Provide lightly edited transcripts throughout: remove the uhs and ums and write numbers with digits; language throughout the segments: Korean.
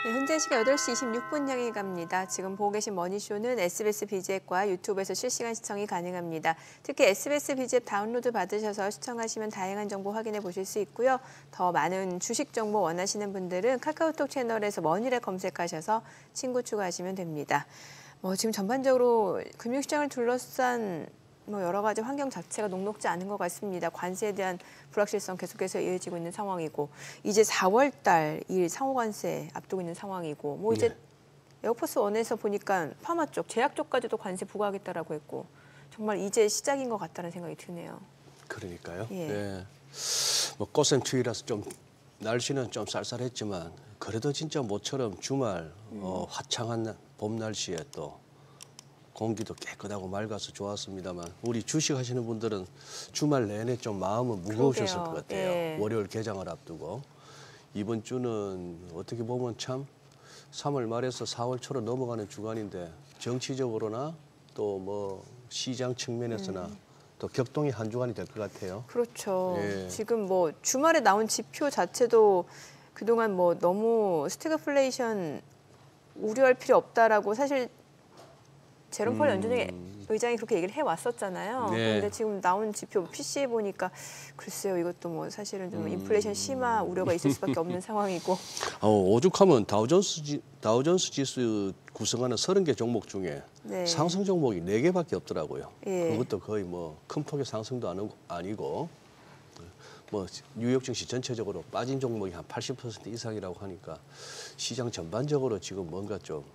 네, 현재 시각 8시 26분 향해 갑니다. 지금 보고 계신 머니쇼는 SBS BG앱과 유튜브에서 실시간 시청이 가능합니다. 특히 SBS BG앱 다운로드 받으셔서 시청하시면 다양한 정보 확인해 보실 수 있고요. 더 많은 주식 정보 원하시는 분들은 카카오톡 채널에서 머니를 검색하셔서 친구 추가하시면 됩니다. 지금 전반적으로 금융시장을 둘러싼 여러 가지 환경 자체가 녹록지 않은 것 같습니다. 관세에 대한 불확실성 계속해서 이어지고 있는 상황이고, 이제 4월 달 일 상호관세 앞두고 있는 상황이고, 이제 에어포스 원에서 보니까 파마 쪽, 제약 쪽까지도 관세 부과하겠다라고 했고, 정말 이제 시작인 것 같다는 생각이 드네요. 그러니까요. 예. 네. 꽃샘추위라서 좀 날씨는 좀 쌀쌀했지만 그래도 진짜 모처럼 주말 화창한 봄 날씨에 또 공기도 깨끗하고 맑아서 좋았습니다만 우리 주식하시는 분들은 주말 내내 좀 마음은 무거우셨을 것 같아요. 예. 월요일 개장을 앞두고 이번 주는 어떻게 보면 참 3월 말에서 4월 초로 넘어가는 주간인데 정치적으로나 또 시장 측면에서나 또 격동의 한 주간이 될 것 같아요. 그렇죠. 예. 지금 주말에 나온 지표 자체도 그동안 너무 스태그플레이션 우려할 필요 없다라고 사실 제롬 펄 연준의 의장이 그렇게 얘기를 해왔었잖아요. 네. 그런데 지금 나온 지표 PC에 보니까 글쎄요, 이것도 사실은 좀 인플레이션 심화 우려가 있을 수밖에 없는 상황이고. 오죽하면 다우존스 지수 구성하는 30개 종목 중에 네. 상승 종목이 4개밖에 없더라고요. 예. 그것도 거의 큰 폭의 상승도 아니고 뉴욕 증시 전체적으로 빠진 종목이 한 80% 이상이라고 하니까 시장 전반적으로 지금 뭔가 좀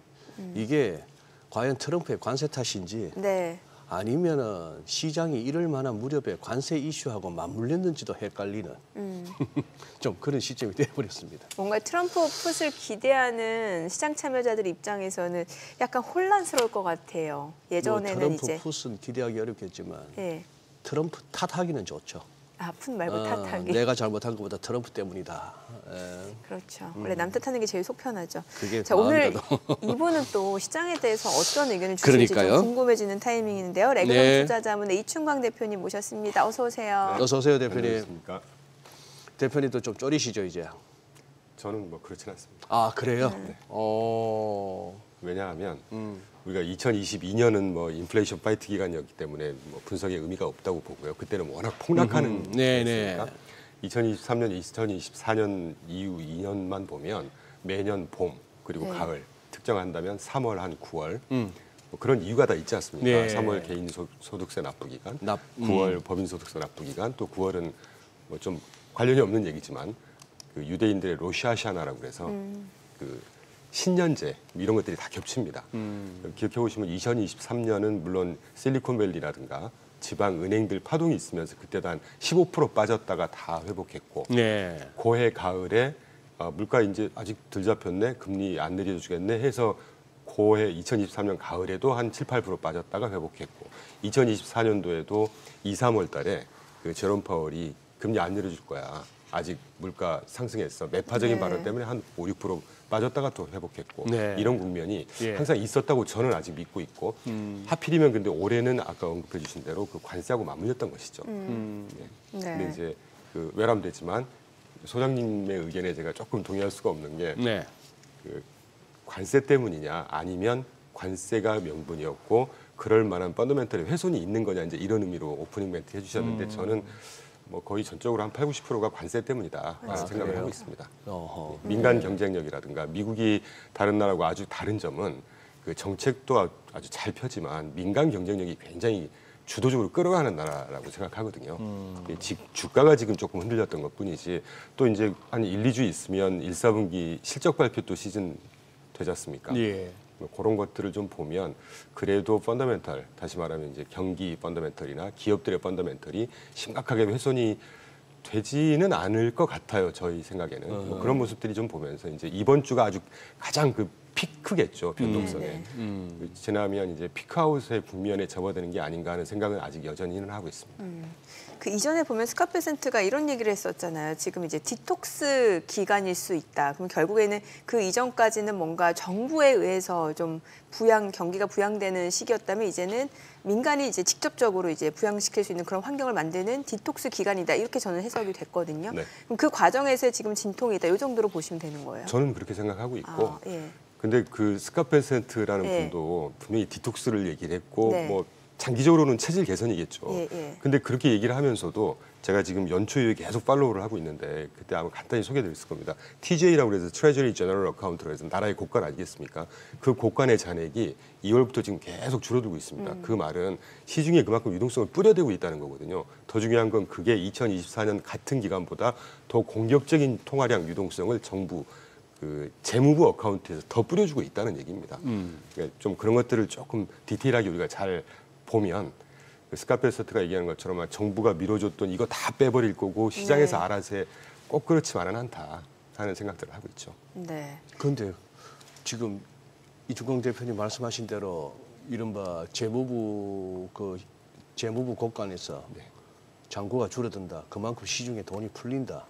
이게 과연 트럼프의 관세 탓인지 네. 아니면은 시장이 이럴 만한 무렵에 관세 이슈하고 맞물렸는지도 헷갈리는 좀 그런 시점이 되어버렸습니다. 뭔가 트럼프 풋을 기대하는 시장 참여자들 입장에서는 약간 혼란스러울 것 같아요. 예전에는 트럼프 풋은 기대하기 어렵겠지만 예. 트럼프 탓하기는 좋죠. 풋 말고 탓하기. 내가 잘못한 것보다 트럼프 때문이다. 그렇죠. 원래 남 탓하는 게 제일 속 편하죠. 그게 자, 오늘 마음이라도. 이분은 또 시장에 대해서 어떤 의견을 주실지 좀 궁금해지는 타이밍인데요. 레그론 네. 투자자문의 이충광 대표님 모셨습니다. 어서 오세요. 어서 오세요, 대표님. 안녕하십니까. 대표님도 좀 쫄이시죠, 이제? 저는 그렇진 않습니다. 아, 그래요? 네. 왜냐하면 우리가 2022년은 인플레이션 파이트 기간이었기 때문에 분석의 의미가 없다고 보고요. 그때는 워낙 폭락하는 네네. 2023년, 2024년 이후 2년만 보면 매년 봄 그리고 네. 가을 특정한다면 3월 한 9월 그런 이유가 다 있지 않습니까? 네. 3월 개인 소득세 납부 기간, 9월 법인 소득세 납부 기간, 또 9월은 좀 관련이 없는 얘기지만 그 유대인들의 로시아샤나라고 그래서 그 신년제 이런 것들이 다 겹칩니다. 기억해 보시면 2023년은 물론 실리콘밸리라든가 지방 은행들 파동이 있으면서 그때도 한 15% 빠졌다가 다 회복했고 네. 고해 가을에 물가 이제 아직 덜 잡혔네, 금리 안 내려주겠네 해서 고해 2023년 가을에도 한 7, 8% 빠졌다가 회복했고 2024년도에도 2, 3월 달에 그 제롬 파월이 금리 안 내려줄 거야. 아직 물가 상승했어. 매파적인 네. 발언 때문에 한 5, 6% 빠졌다가 또 회복했고 네. 이런 국면이 예. 항상 있었다고 저는 아직 믿고 있고 하필이면 근데 올해는 아까 언급해 주신 대로 그 관세하고 맞물렸던 것이죠. 네. 근데 이제 그 외람되지만 소장님의 의견에 제가 조금 동의할 수가 없는 게 네. 그 관세 때문이냐 아니면 관세가 명분이었고 그럴 만한 펀더멘털의 훼손이 있는 거냐 이제 이런 의미로 오프닝 멘트 해주셨는데 저는 거의 전적으로 한 80, 90%가 관세 때문이다 생각을 그래요? 하고 있습니다. 어허. 민간 경쟁력이라든가 미국이 다른 나라하고 아주 다른 점은 그 정책도 아주 잘 펴지만 민간 경쟁력이 굉장히 주도적으로 끌어가는 나라라고 생각하거든요. 주가가 지금 조금 흔들렸던 것뿐이지 또 이제 한 1, 2주 있으면 1, 4분기 실적 발표 또 시즌 되지 않습니까? 예. 그런 것들을 좀 보면 그래도 펀더멘털, 다시 말하면 이제 경기 펀더멘털이나 기업들의 펀더멘털이 심각하게 훼손이 되지는 않을 것 같아요. 저희 생각에는 그런 모습들이 좀 보면서 이제 이번 주가 아주 가장 그 피크겠죠, 변동성에. 네. 지나면 이제 피크아웃의 국면에 접어드는 게 아닌가 하는 생각은 아직 여전히는 하고 있습니다. 그 이전에 보면 스카페센트가 이런 얘기를 했었잖아요. 지금 이제 디톡스 기간일 수 있다. 그럼 결국에는 그 이전까지는 뭔가 정부에 의해서 좀 경기가 부양되는 시기였다면 이제는 민간이 이제 직접적으로 이제 부양시킬 수 있는 그런 환경을 만드는 디톡스 기간이다. 이렇게 저는 해석이 됐거든요. 네. 그럼 그 과정에서 지금 진통이다. 이 정도로 보시면 되는 거예요. 저는 그렇게 생각하고 있고, 예. 근데 그 스카페센트라는 예. 분도 분명히 디톡스를 얘기를 했고, 네. 뭐 장기적으로는 체질 개선이겠죠. 예. 근데 그렇게 얘기를 하면서도 제가 지금 연초에 계속 팔로우를 하고 있는데 그때 아마 간단히 소개드렸을 겁니다. TJ라고 해서 Treasury General Account라고 해서 나라의 곳간 아니겠습니까? 그 곳간의 잔액이 2월부터 지금 계속 줄어들고 있습니다. 그 말은 시중에 그만큼 유동성을 뿌려대고 있다는 거거든요. 더 중요한 건 그게 2024년 같은 기간보다 더 공격적인 통화량 유동성을 정부 그 재무부 어카운트에서 더 뿌려주고 있다는 얘기입니다. 그러니까 좀 그런 것들을 조금 디테일하게 우리가 잘 보면 스카페센트가 얘기하는 것처럼 정부가 밀어줬던 이거 다 빼버릴 거고 시장에서 네. 알아서 해. 꼭 그렇지만은 않다 하는 생각들을 하고 있죠. 네. 그런데 지금 이주경 대표님 말씀하신 대로 이른바 재무부 곳간에서 네. 잔고가 줄어든다. 그만큼 시중에 돈이 풀린다.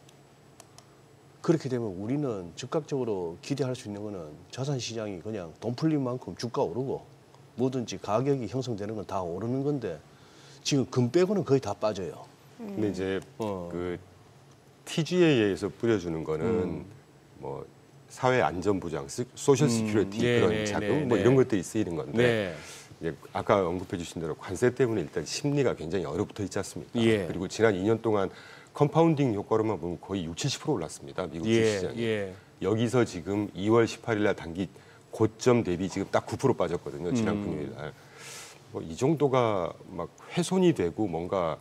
그렇게 되면 우리는 즉각적으로 기대할 수 있는 거는 자산시장이 그냥 돈 풀린 만큼 주가 오르고 뭐든지 가격이 형성되는 건 다 오르는 건데 지금 금 빼고는 거의 다 빠져요. 근데 이제 그 TGA에서 뿌려주는 거는 뭐 사회 안전 보장, 소셜 시큐리티 그런 자금 뭐 이런 것들이 쓰이는 건데 이제 아까 언급해 주신 대로 관세 때문에 일단 심리가 굉장히 얼어붙어 있지 않습니까? 그리고 지난 2년 동안 컴파운딩 효과로만 보면 거의 60-70% 올랐습니다. 미국 주식시장이. 여기서 지금 2월 18일 날 단기 고점 대비 지금 딱 9% 빠졌거든요. 지난 금요일 날. 뭐 이 정도가 막 훼손이 되고 뭔가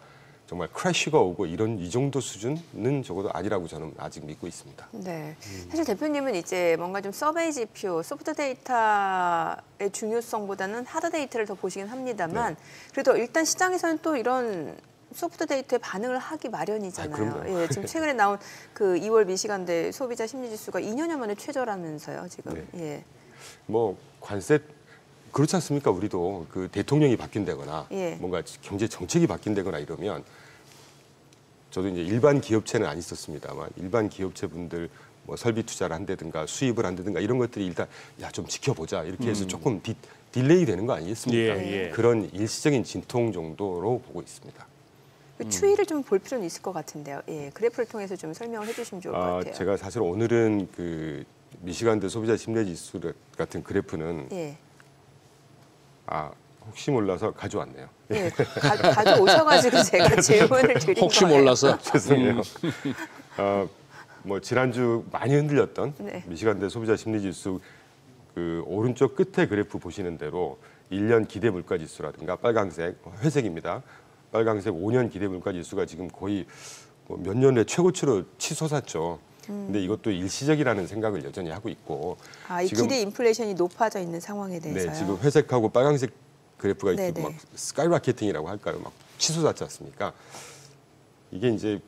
정말 크래쉬가 오고 이 정도 수준은 적어도 아니라고 저는 아직 믿고 있습니다. 네. 사실 대표님은 이제 뭔가 좀 서베이 지표, 소프트 데이터의 중요성보다는 하드 데이터를 더 보시긴 합니다만 그래도 일단 시장에서는 또 이런 소프트 데이터에 반응을 하기 마련이잖아요. 예, 지금 최근에 나온 그 2월 미시간대 소비자 심리지수가 2년여 만에 최저라면서요, 지금. 예. 뭐 관세 그렇지 않습니까? 우리도 그 대통령이 바뀐다거나 뭔가 경제 정책이 바뀐다거나 이러면 저도 이제 일반 기업체는 안 있었습니다만 일반 기업체 분들 뭐 설비 투자를 한다든가 수입을 한다든가 이런 것들이 일단 야 좀 지켜보자 이렇게 해서 조금 딜레이 되는 거 아니겠습니까? 그런 일시적인 진통 정도로 보고 있습니다. 그 추이를 좀 볼 필요는 있을 것 같은데요. 예, 그래프를 통해서 좀 설명을 해주시면 좋을 것 같아요. 제가 사실 오늘은 그 미시간대 소비자 심리지수 같은 그래프는 혹시 몰라서 가져왔네요. 예, 가져오셔가지고 제가 질문을 드린 혹시 거예요. 몰라서 죄송해요. 뭐 지난주 많이 흔들렸던 미시간대 소비자 심리지수 그 오른쪽 끝에 그래프 보시는 대로 1년 기대 물가 지수라든가 빨강색, 회색입니다. 빨강색 5년 기대 물가 지수가 지금 거의 몇 년에 최고치로 치솟았죠. 근데 이것도 일시적이라는 생각을 여전히 하고 있고. 이 기대 인플레이션이 높아져 있는 상황에 대해서요. 네, 지금 회색하고 빨강색 그래프가 이렇게 막 스카이라케팅이라고 할까요? 막 치솟았지 않습니까? 이게 이제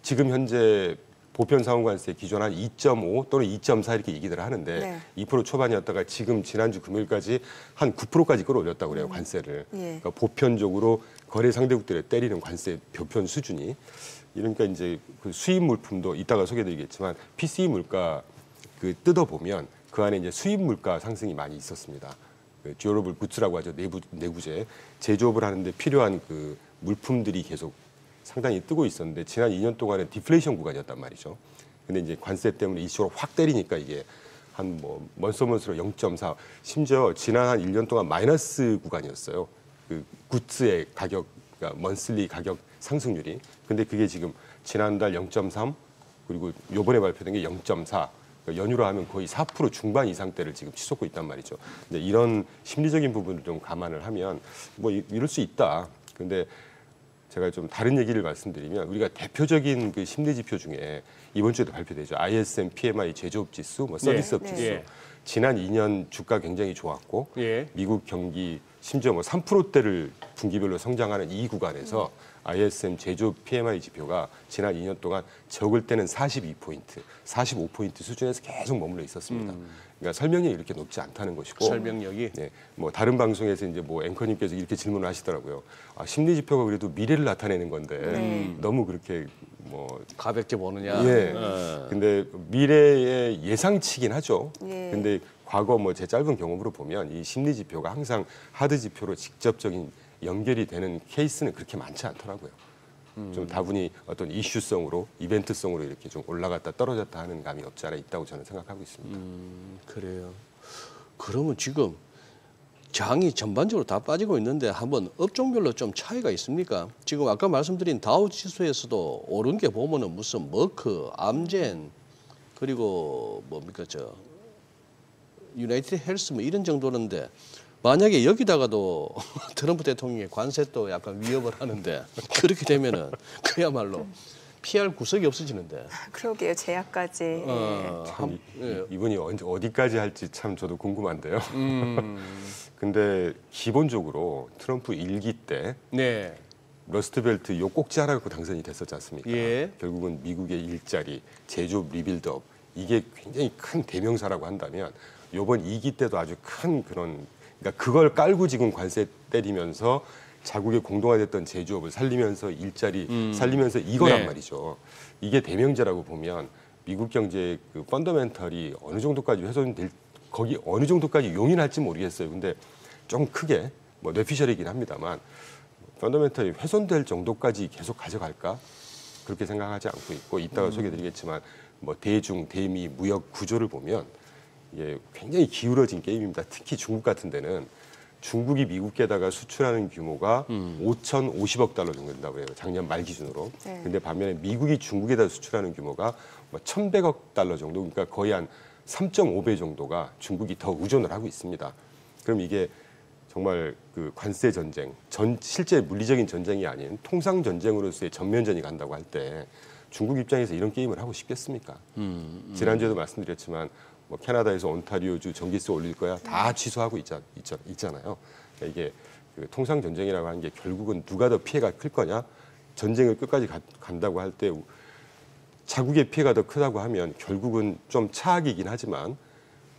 지금 현재 보편 상호관세 기존 한 2.5 또는 2.4 이렇게 얘기들 하는데 2% 초반이었다가 지금 지난주 금요일까지 한 9%까지 끌어올렸다고 그래요, 관세를. 그러니까 보편적으로 거래 상대국들에 때리는 관세 보편 수준이. 이러니까 이제 그 수입 물품도 이따가 소개드리겠지만 PCE 물가 그 뜯어보면 그 안에 이제 수입 물가 상승이 많이 있었습니다. 그 듀어러블 구츠라고 하죠. 내구재. 제조업을 하는데 필요한 그 물품들이 계속 상당히 뜨고 있었는데 지난 2년 동안은 디플레이션 구간이었단 말이죠. 근데 이제 관세 때문에 이쪽으로 확 때리니까 이게 한 뭐 먼스먼스로 0.4 심지어 지난 한 1년 동안 마이너스 구간이었어요. 그 구츠의 가격, 그러니까 먼슬리 가격 상승률이. 근데 그게 지금 지난달 0.3 그리고 요번에 발표된 게 0.4. 그러니까 연유로 하면 거의 4% 중반 이상대를 지금 치솟고 있단 말이죠. 근데 이런 심리적인 부분을 좀 감안을 하면 뭐 이럴 수 있다. 근데 제가 좀 다른 얘기를 말씀드리면 우리가 대표적인 그 심리 지표 중에 이번 주에도 발표되죠. ISM PMI 제조업 지수, 뭐 서비스업 지수. 지난 2년 주가 굉장히 좋았고 미국 경기 심지어 뭐 3%대를 분기별로 성장하는 이 구간에서 ISM 제조업 PMI 지표가 지난 2년 동안 적을 때는 42포인트, 45포인트 수준에서 계속 머물러 있었습니다. 그러니까 설명력이 이렇게 높지 않다는 것이고 설명력이 네, 뭐 다른 방송에서 이제 뭐 앵커님께서 이렇게 질문을 하시더라고요. 아, 심리 지표가 그래도 미래를 나타내는 건데 너무 그렇게 뭐 가볍게 보느냐. 예. 근데 미래의 예상치긴 하죠. 예. 근데 과거 뭐 제 짧은 경험으로 보면 이 심리 지표가 항상 하드 지표로 직접적인 연결이 되는 케이스는 그렇게 많지 않더라고요. 좀 다분히 어떤 이슈성으로 이벤트성으로 이렇게 좀 올라갔다 떨어졌다 하는 감이 없지 않아 있다고 저는 생각하고 있습니다. 그래요. 그러면 지금 장이 전반적으로 다 빠지고 있는데 한번 업종별로 좀 차이가 있습니까? 지금 아까 말씀드린 다우 지수에서도 오른 게 보면은 무슨 머크, 암젠 그리고 뭡니까 저 유나이티드 헬스 뭐 이런 정도인데 만약에 여기다가도 트럼프 대통령의 관세 또 약간 위협을 하는데 그렇게 되면은 그야말로 피할 구석이 없어지는데. 그러게요. 제약까지. 참 이분이 어디까지 할지 참 저도 궁금한데요. 근데 기본적으로 트럼프 1기 때 네. 러스트벨트 요 꼭지 하나 갖고 당선이 됐었지 않습니까? 예. 결국은 미국의 일자리, 제조업 리빌드업 이게 굉장히 큰 대명사라고 한다면 요번 2기 때도 아주 큰 그런 그러니까 그걸 깔고 지금 관세 때리면서 자국의 공동화됐던 제조업을 살리면서 일자리 살리면서 이거란 네. 말이죠. 이게 대명제라고 보면 미국 경제의 그 펀더멘털이 어느 정도까지 훼손될 거기 어느 정도까지 용인할지 모르겠어요. 근데 좀 크게 뭐 뇌피셜이긴 합니다만 펀더멘털이 훼손될 정도까지 계속 가져갈까? 그렇게 생각하지 않고 있고 이따가 소개해드리겠지만 뭐 대중, 대미, 무역 구조를 보면 이게 굉장히 기울어진 게임입니다. 특히 중국 같은 데는 중국이 미국에다가 수출하는 규모가 5,050억 달러 정도 된다고 해요. 작년 말 기준으로. 네. 근데 반면에 미국이 중국에다 수출하는 규모가 뭐 1,100억 달러 정도, 그러니까 거의 한 3.5배 정도가 중국이 더 의존을 하고 있습니다. 그럼 이게 정말 그 관세 전쟁, 실제 물리적인 전쟁이 아닌 통상 전쟁으로서의 전면전이 간다고 할 때 중국 입장에서 이런 게임을 하고 싶겠습니까? 지난주에도 말씀드렸지만 뭐 캐나다에서 온타리오주 전기세 올릴 거야 다 취소하고 있잖아요. 그러니까 이게 그 통상 전쟁이라고 하는 게 결국은 누가 더 피해가 클 거냐? 전쟁을 끝까지 간다고 할 때 자국의 피해가 더 크다고 하면 결국은 좀 차악이긴 하지만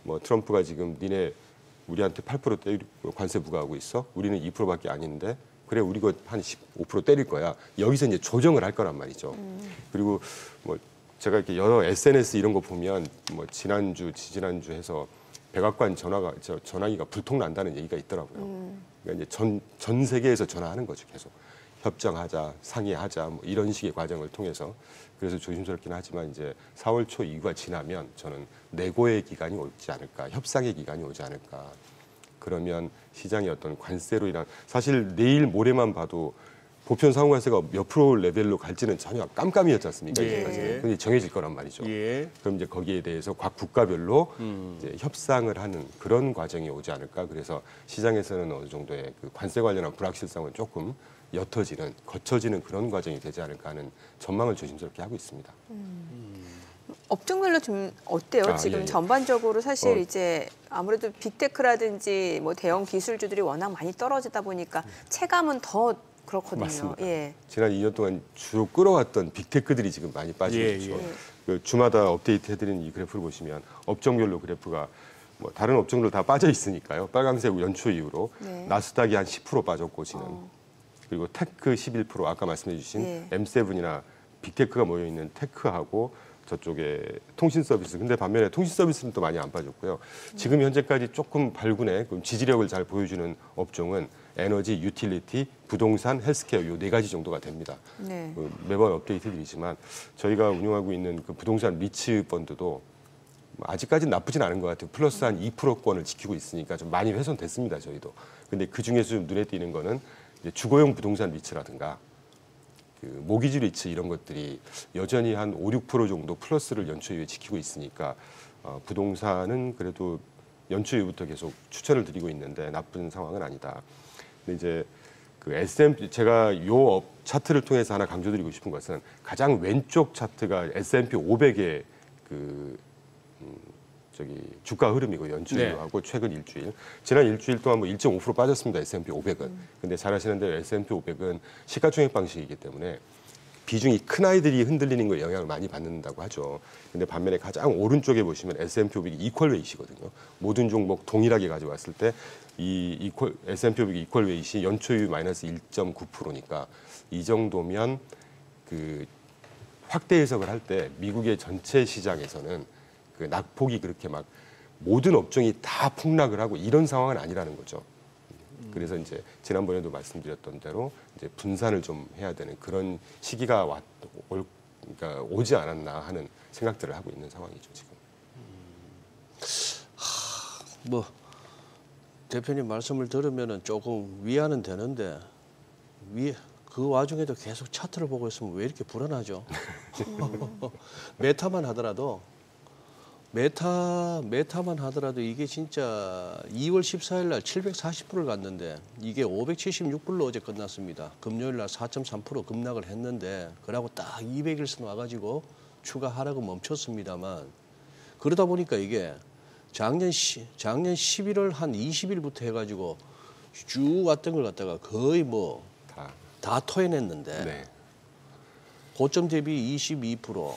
뭐 트럼프가 지금 니네 우리한테 8% 관세 부과하고 있어? 우리는 2%밖에 아닌데 그래 우리 거 한 15% 때릴 거야. 여기서 이제 조정을 할 거란 말이죠. 그리고 뭐 제가 이렇게 여러 SNS 이런 거 보면 뭐 지난주, 지지난주 해서 백악관 전화기가 불통 난다는 얘기가 있더라고요. 그러니까 이제 전 세계에서 전화하는 거죠, 계속. 협정하자, 상의하자, 뭐 이런 식의 과정을 통해서. 그래서 조심스럽긴 하지만 이제 4월 초 이후가 지나면 저는 내고의 기간이 오지 않을까, 협상의 기간이 오지 않을까. 그러면 시장의 어떤 관세로 인한 사실 내일 모레만 봐도 보편 상호관세가 몇 프로 레벨로 갈지는 전혀 깜깜이었지 않습니까? 예. 이제까지. 근데 정해질 거란 말이죠. 예. 그럼 이제 거기에 대해서 각 국가별로 이제 협상을 하는 그런 과정이 오지 않을까. 그래서 시장에서는 어느 정도의 그 관세 관련한 불확실성은 조금 거쳐지는 그런 과정이 되지 않을까 하는 전망을 조심스럽게 하고 있습니다. 업종별로 좀 어때요? 지금 예. 전반적으로 사실 이제 아무래도 빅테크라든지 뭐 대형 기술주들이 워낙 많이 떨어지다 보니까 체감은 더 그렇거든요. 맞습니다. 예. 지난 2년 동안 주로 끌어왔던 빅테크들이 지금 많이 빠지고 예, 있죠. 예. 그 주마다 업데이트해드리는 이 그래프를 보시면 업종별로 그래프가 뭐 다른 업종들 다 빠져 있으니까요. 빨간색 연초 이후로 네. 나스닥이 한 10% 빠졌고 지는 그리고 테크 11% 아까 말씀해주신 예. M7이나 빅테크가 모여 있는 테크하고 저쪽에 통신 서비스. 근데 반면에 통신 서비스는 또 많이 안 빠졌고요. 지금 현재까지 조금 발군의 지지력을 잘 보여주는 업종은 에너지, 유틸리티, 부동산, 헬스케어 요 네 가지 정도가 됩니다. 네. 매번 업데이트 드리지만 저희가 운영하고 있는 그 부동산 리츠 펀드도 아직까지는 나쁘진 않은 것 같아요. 플러스 한 2%권을 지키고 있으니까 좀 많이 훼손됐습니다. 저희도. 근데 그 중에서 좀 눈에 띄는 거는 이제 주거용 부동산 리츠라든가 그 모기지 리츠 이런 것들이 여전히 한 5, 6% 정도 플러스를 연초 이후에 지키고 있으니까 부동산은 그래도 연초 이후부터 계속 추천을 드리고 있는데 나쁜 상황은 아니다. 근데 이제 그 S&P 제가 요 차트를 통해서 하나 강조드리고 싶은 것은 가장 왼쪽 차트가 S&P 500의 그 주가 흐름이고 연준하고 최근 일주일, 지난 일주일 동안 뭐 1.5% 빠졌습니다. S&P 500은. 근데 잘 아시는 대로 S&P 500은 시가총액 방식이기 때문에 비중이 큰 아이들이 흔들리는 거에 영향을 많이 받는다고 하죠. 근데 반면에 가장 오른쪽에 보시면 S&P 500이 이퀄 웨이시거든요. 모든 종목 동일하게 가져왔을 때 이 S&P 500 이퀄 웨이시 연초율 마이너스 1.9%니까 이 정도면 그 확대 해석을 할 때 미국의 전체 시장에서는 그 낙폭이 그렇게 막 모든 업종이 다 폭락을 하고 이런 상황은 아니라는 거죠. 그래서 이제 지난번에도 말씀드렸던 대로 이제 분산을 좀 해야 되는 그런 시기가 그러니까 오지 않았나 하는 생각들을 하고 있는 상황이죠 지금. 뭐 대표님 말씀을 들으면은 조금 위안은 되는데 그 와중에도 계속 차트를 보고 있으면 왜 이렇게 불안하죠? 메타만 하더라도 이게 진짜 2월 14일 날 740불을 갔는데 이게 576불로 어제 끝났습니다. 금요일 날 4.3% 급락을 했는데 그러고 딱 200일선 와가지고 추가 하락은 멈췄습니다만 그러다 보니까 이게 작년 11월 한 20일부터 해가지고 쭉 왔던 걸 갖다가 거의 뭐 다 토해냈는데 네. 고점 대비 22%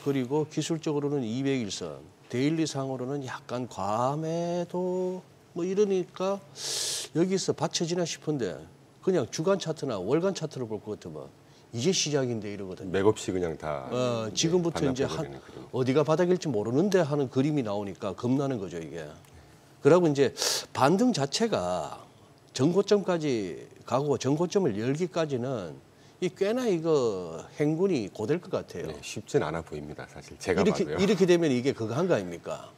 그리고 기술적으로는 200일선 데일리 상으로는 약간 과매도 뭐 이러니까 여기서 받쳐지나 싶은데 그냥 주간 차트나 월간 차트를 볼 것 같으면 이제 시작인데 이러거든요. 맥없이 그냥 다 지금부터 이제 어디가 바닥일지 모르는데 하는 그림이 나오니까 겁나는 거죠 이게. 그러고 이제 반등 자체가 전고점까지 가고 전고점을 열기까지는 이 꽤나 이거 행군이 고될 것 같아요. 네, 쉽진 않아 보입니다 사실 제가 봐도요. 이렇게 되면 이게 그거 한 거 아닙니까?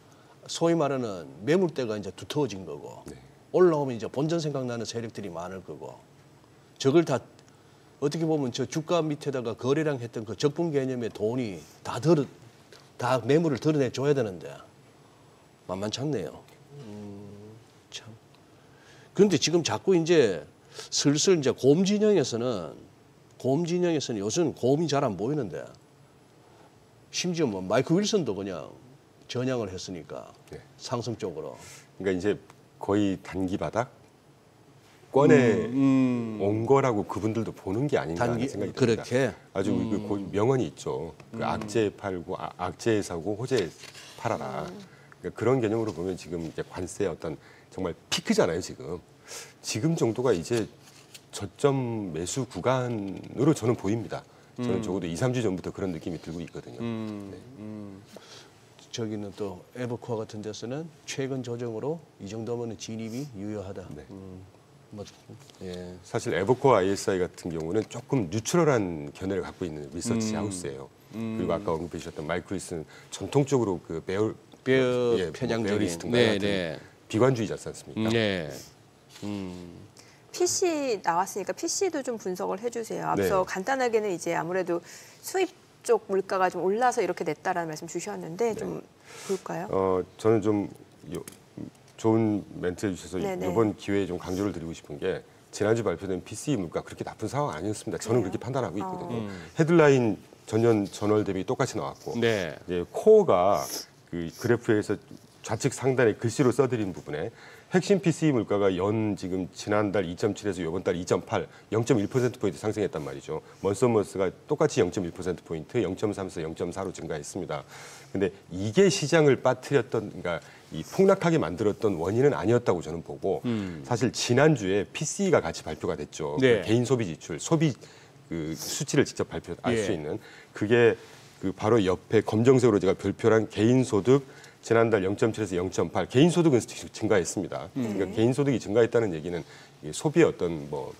소위 말하는 매물대가 이제 두터워진 거고 네. 올라오면 이제 본전 생각나는 세력들이 많을 거고 저걸 다 어떻게 보면 저 주가 밑에다가 거래량 했던 그 적분 개념의 돈이 다 매물을 드러내 줘야 되는데 만만치 않네요. 참. 그런데 지금 자꾸 이제 슬슬 이제 곰 진영에서는 요새는 곰이 잘 안 보이는데 심지어 뭐 마이크 윌슨도 그냥 전향을 했으니까 네. 상승 쪽으로. 그러니까 이제 거의 단기 바닥 꺼내 온 거라고 그분들도 보는 게 아닌가 하는 생각이 듭니다. 그렇게 아주 그 명언이 있죠. 그 악재에 팔고 악재에 사고 호재에 팔아라. 그러니까 그런 개념으로 보면 지금 이제 관세의 어떤 정말 피크잖아요. 지금 정도가 이제 저점 매수 구간으로 저는 보입니다. 저는 적어도 2, 3주 전부터 그런 느낌이 들고 있거든요. 네. 저기는 또 에버코어 같은 데서는 최근 조정으로 이 정도면 진입이 유효하다. 네. 예. 사실 에버코어 ISI 같은 경우는 조금 뉴트럴한 견해를 갖고 있는 리서치 하우스예요. 그리고 아까 언급해 주셨던 마이크 윌슨 전통적으로 그 베어 편향적인 같은 비관주의자지 않습니까? 네. PC 나왔으니까 PC도 좀 분석을 해주세요. 앞서 네. 간단하게는 이제 아무래도 수입 쪽 물가가 좀 올라서 이렇게 됐다라는 말씀 주셨는데 좀 볼까요? 저는 좀 좋은 멘트 해주셔서 네네. 이번 기회에 좀 강조를 드리고 싶은 게 지난주 발표된 PCE 물가 그렇게 나쁜 상황 아니었습니다. 저는 그렇게 판단하고 있거든요. 헤드라인 전월 대비 똑같이 나왔고 네. 이제 코어가 그 그래프에서 좌측 상단에 글씨로 써드린 부분에 핵심 PCE 물가가 지금 지난달 2.7에서 이번 달 2.8, 0.1%포인트 상승했단 말이죠. 먼서머스가 똑같이 0.1%포인트, 0.3에서 0.4로 증가했습니다. 근데 이게 시장을 빠뜨렸던, 그러니까 이 폭락하게 만들었던 원인은 아니었다고 저는 보고 사실 지난주에 PCE가 같이 발표가 됐죠. 네. 그 개인 소비 지출, 그 수치를 직접 알 수 예. 있는 그게 그 바로 옆에 검정색으로 제가 별표한 개인 소득 지난달 0.7에서 0.8 개인 소득은 증가했습니다. 그러니까 개인 소득이 증가했다는 얘기는 소비의 어떤 뭐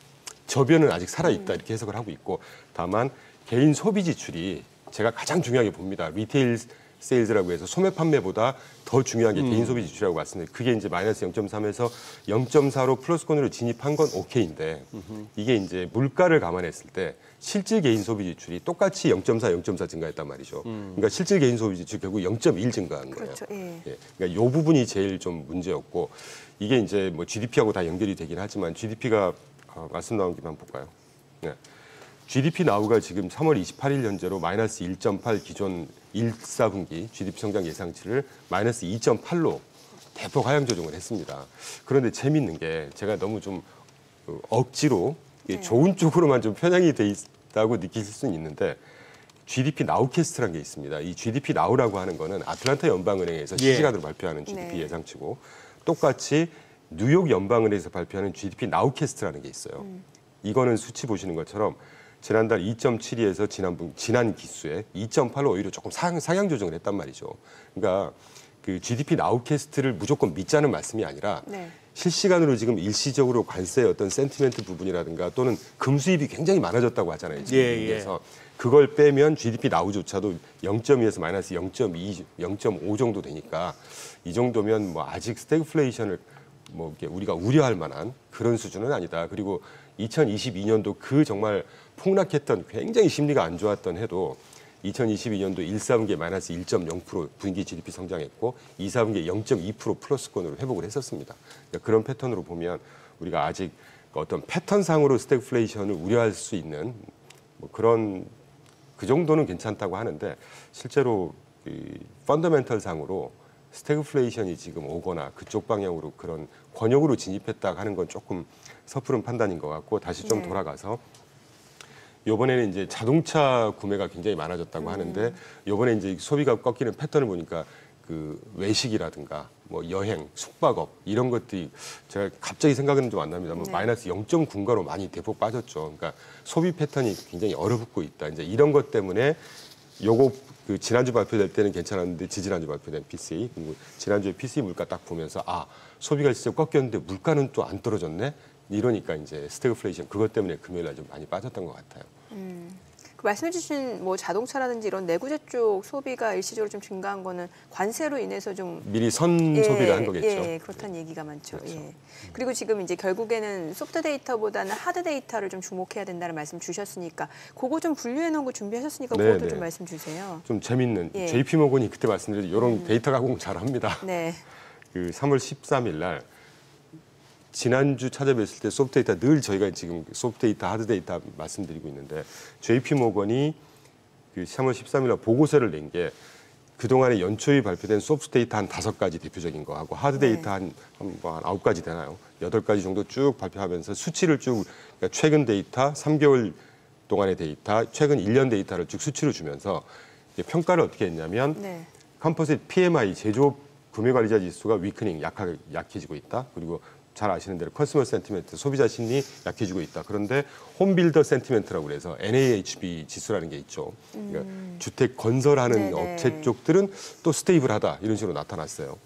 저변은 아직 살아 있다 이렇게 해석을 하고 있고 다만 개인 소비 지출이 제가 가장 중요하게 봅니다. 리테일 세일즈라고 해서 소매 판매보다 더 중요한 게 개인 소비 지출이라고 봤습니다. 그게 이제 마이너스 0.3에서 0.4로 플러스권으로 진입한 건 오케이인데 이게 이제 물가를 감안했을 때 실질 개인 소비 지출이 똑같이 0.4 증가했단 말이죠. 그러니까 실질 개인 소비 지출 결국 0.1 증가한 거예요. 그렇죠. 예. 예, 그러니까 이 부분이 제일 좀 문제였고 이게 이제 뭐 GDP하고 다 연결이 되긴 하지만 GDP가 말씀 나온 김에 한번 볼까요? 네. GDP 나우가 지금 3월 28일 현재로 마이너스 1.8 기존 1, 4분기 GDP 성장 예상치를 마이너스 2.8로 대폭 하향 조정을 했습니다. 그런데 재밌는 게 제가 너무 좀 억지로 좋은 쪽으로만 좀 편향이 돼 있다고 느끼실 수는 있는데 GDP 나우캐스트라는 게 있습니다. 이 GDP 나우라고 하는 거는 아틀란타 연방은행에서 실시간으로 발표하는 GDP 예상치고 똑같이 뉴욕 연방은행에서 발표하는 GDP 나우캐스트라는 게 있어요. 이거는 수치 보시는 것처럼 지난달 2.72에서 지난 기수에 2.8로 오히려 조금 상향 조정을 했단 말이죠. 그러니까 그 GDP 나우캐스트를 무조건 믿자는 말씀이 아니라 실시간으로 지금 일시적으로 관세의 어떤 센티멘트 부분이라든가 또는 금수입이 굉장히 많아졌다고 하잖아요. 지금 미국에서. 그걸 빼면 GDP 나우조차도 0.2에서 마이너스 0.2, 0.5 정도 되니까 이 정도면 뭐 아직 스태그플레이션을 뭐 이렇게 우리가 우려할 만한 그런 수준은 아니다. 그리고 2022년도 그 정말 폭락했던 굉장히 심리가 안 좋았던 해도 2022년도 1, 4분기에 마이너스 1.0% 분기 GDP 성장했고 2, 4분기에 0.2% 플러스권으로 회복을 했었습니다. 그러니까 그런 패턴으로 보면 우리가 아직 어떤 패턴상으로 스태그플레이션을 우려할 수 있는 뭐 그런 그 정도는 괜찮다고 하는데 실제로 이 펀더멘털상으로 스태그플레이션이 지금 오거나 그쪽 방향으로 그런 권역으로 진입했다 하는 건 조금 섣부른 판단인 것 같고 다시 좀 돌아가서 이번에는 이제 자동차 구매가 굉장히 많아졌다고 하는데 이번에 이제 소비가 꺾이는 패턴을 보니까 그 외식이라든가 뭐 여행, 숙박업 이런 것들이 제가 갑자기 생각은 좀 안 납니다. 뭐 마이너스 0.9가로 많이 대폭 빠졌죠. 그러니까 소비 패턴이 굉장히 얼어붙고 있다. 이제 이런 것 때문에 요거 그 지난주 발표될 때는 괜찮았는데 지지난주 발표된 PCE 그리고 지난주에 PCE 물가 딱 보면서 아 소비가 진짜 꺾였는데 물가는 또 안 떨어졌네. 이러니까 이제 스태그플레이션 그것 때문에 금요일 날 좀 많이 빠졌던 것 같아요. 그 말씀해주신 뭐 자동차라든지 이런 내구재 쪽 소비가 일시적으로 좀 증가한 거는 관세로 인해서 좀 미리 선 소비를 한 거겠죠. 예, 그렇다는 얘기가 많죠. 그렇죠. 예. 그리고 지금 이제 결국에는 소프트 데이터보다는 하드 데이터를 좀 주목해야 된다는 말씀 주셨으니까 그거 좀 분류해 놓은 거 준비하셨으니까 그것도 좀 말씀 주세요. 좀 재밌는 JP 모건이 그때 말씀드린 이런 데이터 가공 잘합니다. 네. 그 3월 13일 날 지난주 찾아뵀을 때 소프트데이터 늘 저희가 지금 소프트데이터, 하드데이터 말씀드리고 있는데 JP 모건이 그 3월 13일 날 보고서를 낸 게 그동안에 연초에 발표된 소프트데이터 한 5가지 대표적인 거 하고 하드데이터 한 9가지 되나요? 8가지 정도 쭉 발표하면서 수치를 쭉 그러니까 최근 데이터, 3개월 동안의 데이터, 최근 1년 데이터를 쭉 수치로 주면서 평가를 어떻게 했냐면 컴포짓 PMI 제조업 구매관리자 지수가 위크닝 약해지고 있다. 그리고 잘 아시는 대로 컨슈머 센티멘트 소비자 심리 약해지고 있다. 그런데 홈빌더 센티멘트라고 그래서 NAHB 지수라는 게 있죠. 그러니까 주택 건설하는 업체 쪽들은 또 스테이블하다 이런 식으로 나타났어요.